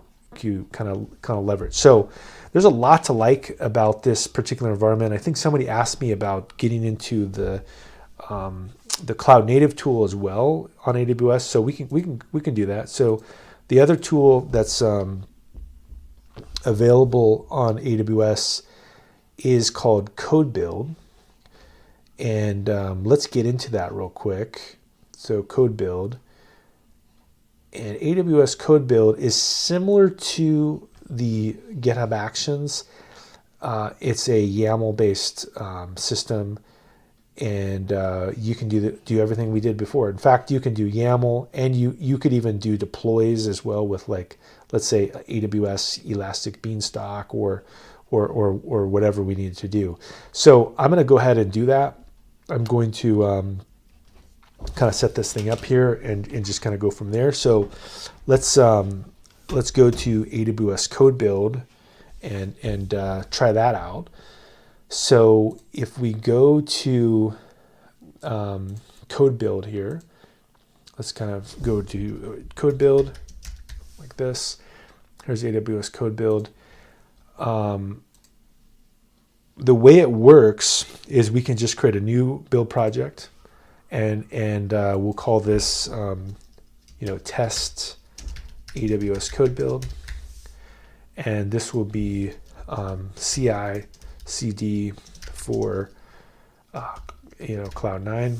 kind of leverage. So there's a lot to like about this particular environment. I think somebody asked me about getting into the cloud native tool as well on AWS. So we can do that. So the other tool that's available on AWS is called CodeBuild, and let's get into that real quick. So CodeBuild, and AWS CodeBuild is similar to the GitHub Actions. It's a YAML-based system, and you can do everything we did before. In fact, you can do YAML, and you could even do deploys as well with, like, let's say AWS Elastic Beanstalk or whatever we needed to do. So I'm going to go ahead and do that. I'm going to kind of set this thing up here and just kind of go from there. So let's go to AWS CodeBuild and try that out. So if we go to CodeBuild here, let's kind of go to CodeBuild like this. Here's AWS CodeBuild. The way it works is we can just create a new build project, and we'll call this test AWS CodeBuild, and this will be CICD for Cloud9.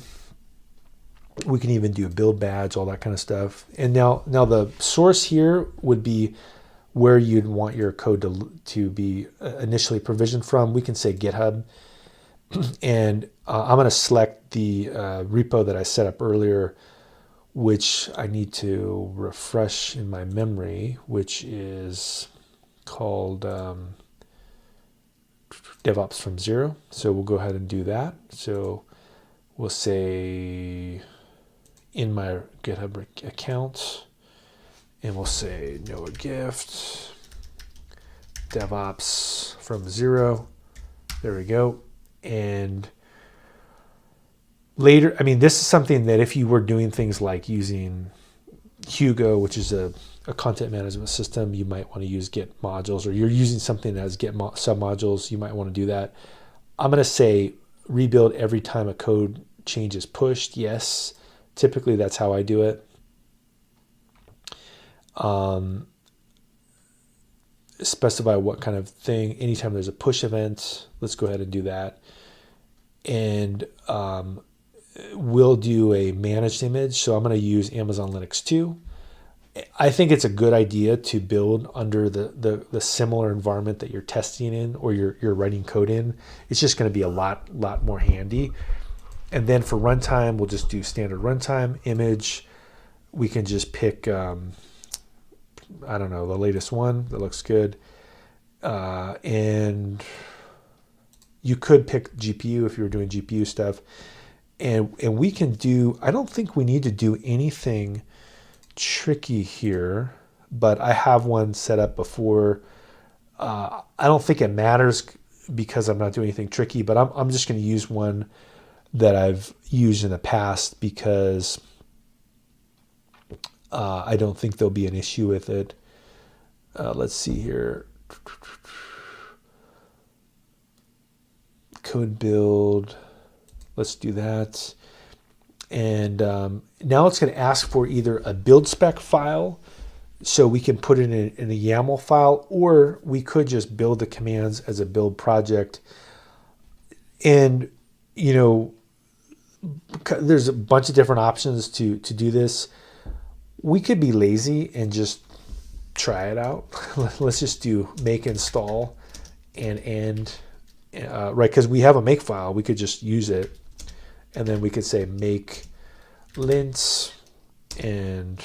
We can even do a build badge, all that kind of stuff. And now the source here would be where you'd want your code to be initially provisioned from. We can say GitHub, and I'm going to select the repo that I set up earlier, which I need to refresh in my memory, which is called DevOps from zero. So we'll go ahead and do that. So we'll say in my GitHub account, and we'll say Noah Gift, DevOps from zero. There we go. And later, I mean, this is something that if you were doing things like using Hugo, which is a content management system, you might want to use Git modules, or you're using something that has Git submodules, you might want to do that. I'm going to say rebuild every time a code change is pushed. Yes, typically that's how I do it. Specify what kind of thing. Anytime there's a push event, let's go ahead and do that. And we'll do a managed image. So I'm going to use Amazon Linux 2. I think it's a good idea to build under the similar environment that you're testing in, or you're writing code in. It's just going to be a lot more handy. And then for runtime, we'll just do standard runtime image. We can just pick, I don't know, the latest one that looks good. And You could pick GPU if you were doing GPU stuff. And we can do, I don't think we need to do anything tricky here, but I have one set up before. I don't think it matters because I'm not doing anything tricky, but I'm just going to use one that I've used in the past because I don't think there'll be an issue with it. Let's see here. Code build. Let's do that. And now it's going to ask for either a build spec file, so we can put it in a YAML file, or we could just build the commands as a build project. And, you know, there's a bunch of different options to do this. We could be lazy and just try it out. Let's just do make install and right, because we have a make file. We could just use it, and then we could say make lints and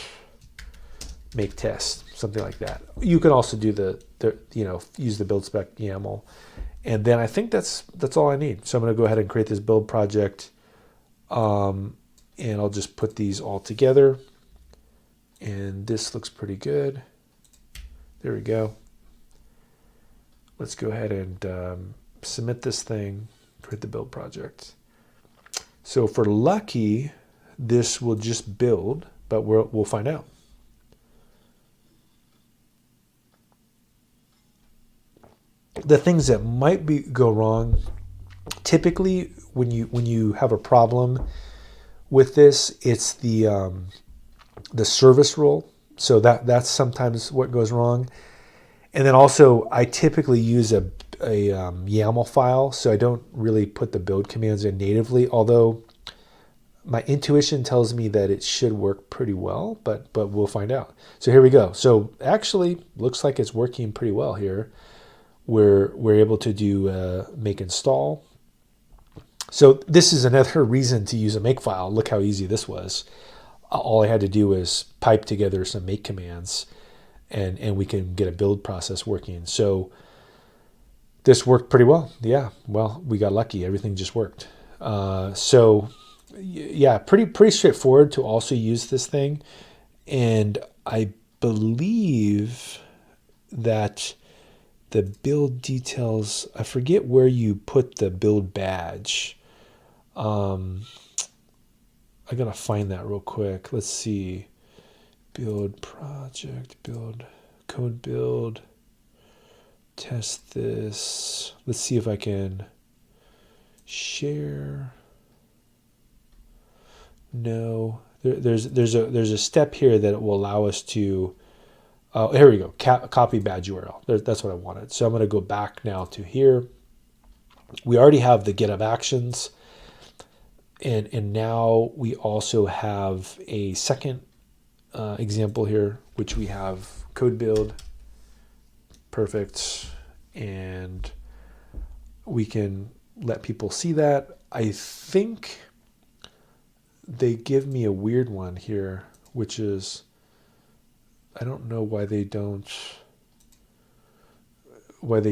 make test, something like that. You can also do the use the build spec YAML, and then I think that's all I need. So I'm going to go ahead and create this build project, and I'll just put these all together. And this looks pretty good. There we go. Let's go ahead and submit this thing, create the build project. So for Lucky, this will just build, but we'll find out. The things that might go wrong, typically when you have a problem with this, it's the service role. So that's sometimes what goes wrong. And then also I typically use a YAML file, so I don't really put the build commands in natively, although my intuition tells me that it should work pretty well, but we'll find out. So here we go. So actually looks like it's working pretty well here. We're able to do make install. So this is another reason to use a make file. Look how easy this was. All I had to do was pipe together some make commands, and we can get a build process working. So this worked pretty well. Yeah, well, we got lucky. Everything just worked. So yeah, pretty straightforward to also use this thing. And I believe that the build details, I forget where you put the build badge. I gotta find that real quick. Let's see. Build project, build, code build, test this. Let's see if I can share. No, there's a step here that will allow us to, here we go, copy badge URL. That's what I wanted. So I'm gonna go back now to here. We already have the GitHub Actions. And now we also have a second example here, which we have code build. Perfect. And we can let people see that. I think they give me a weird one here, which is, I don't know why they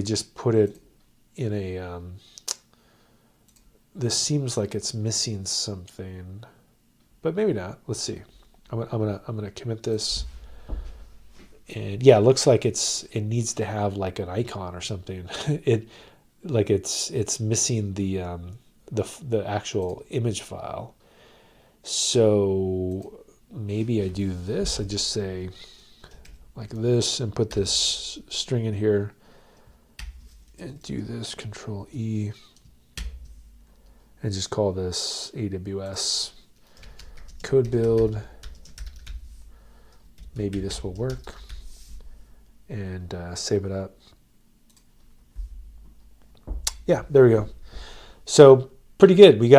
just put it in a, this seems like it's missing something, but maybe not. Let's see. I'm gonna commit this, and yeah, it looks like it needs to have like an icon or something. It's missing the actual image file. So maybe I do this. I just say like this and put this string in here, and do this Control E. And just call this AWS code build. Maybe this will work. And save it up. Yeah, there we go. So pretty good. We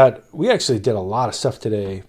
actually did a lot of stuff today.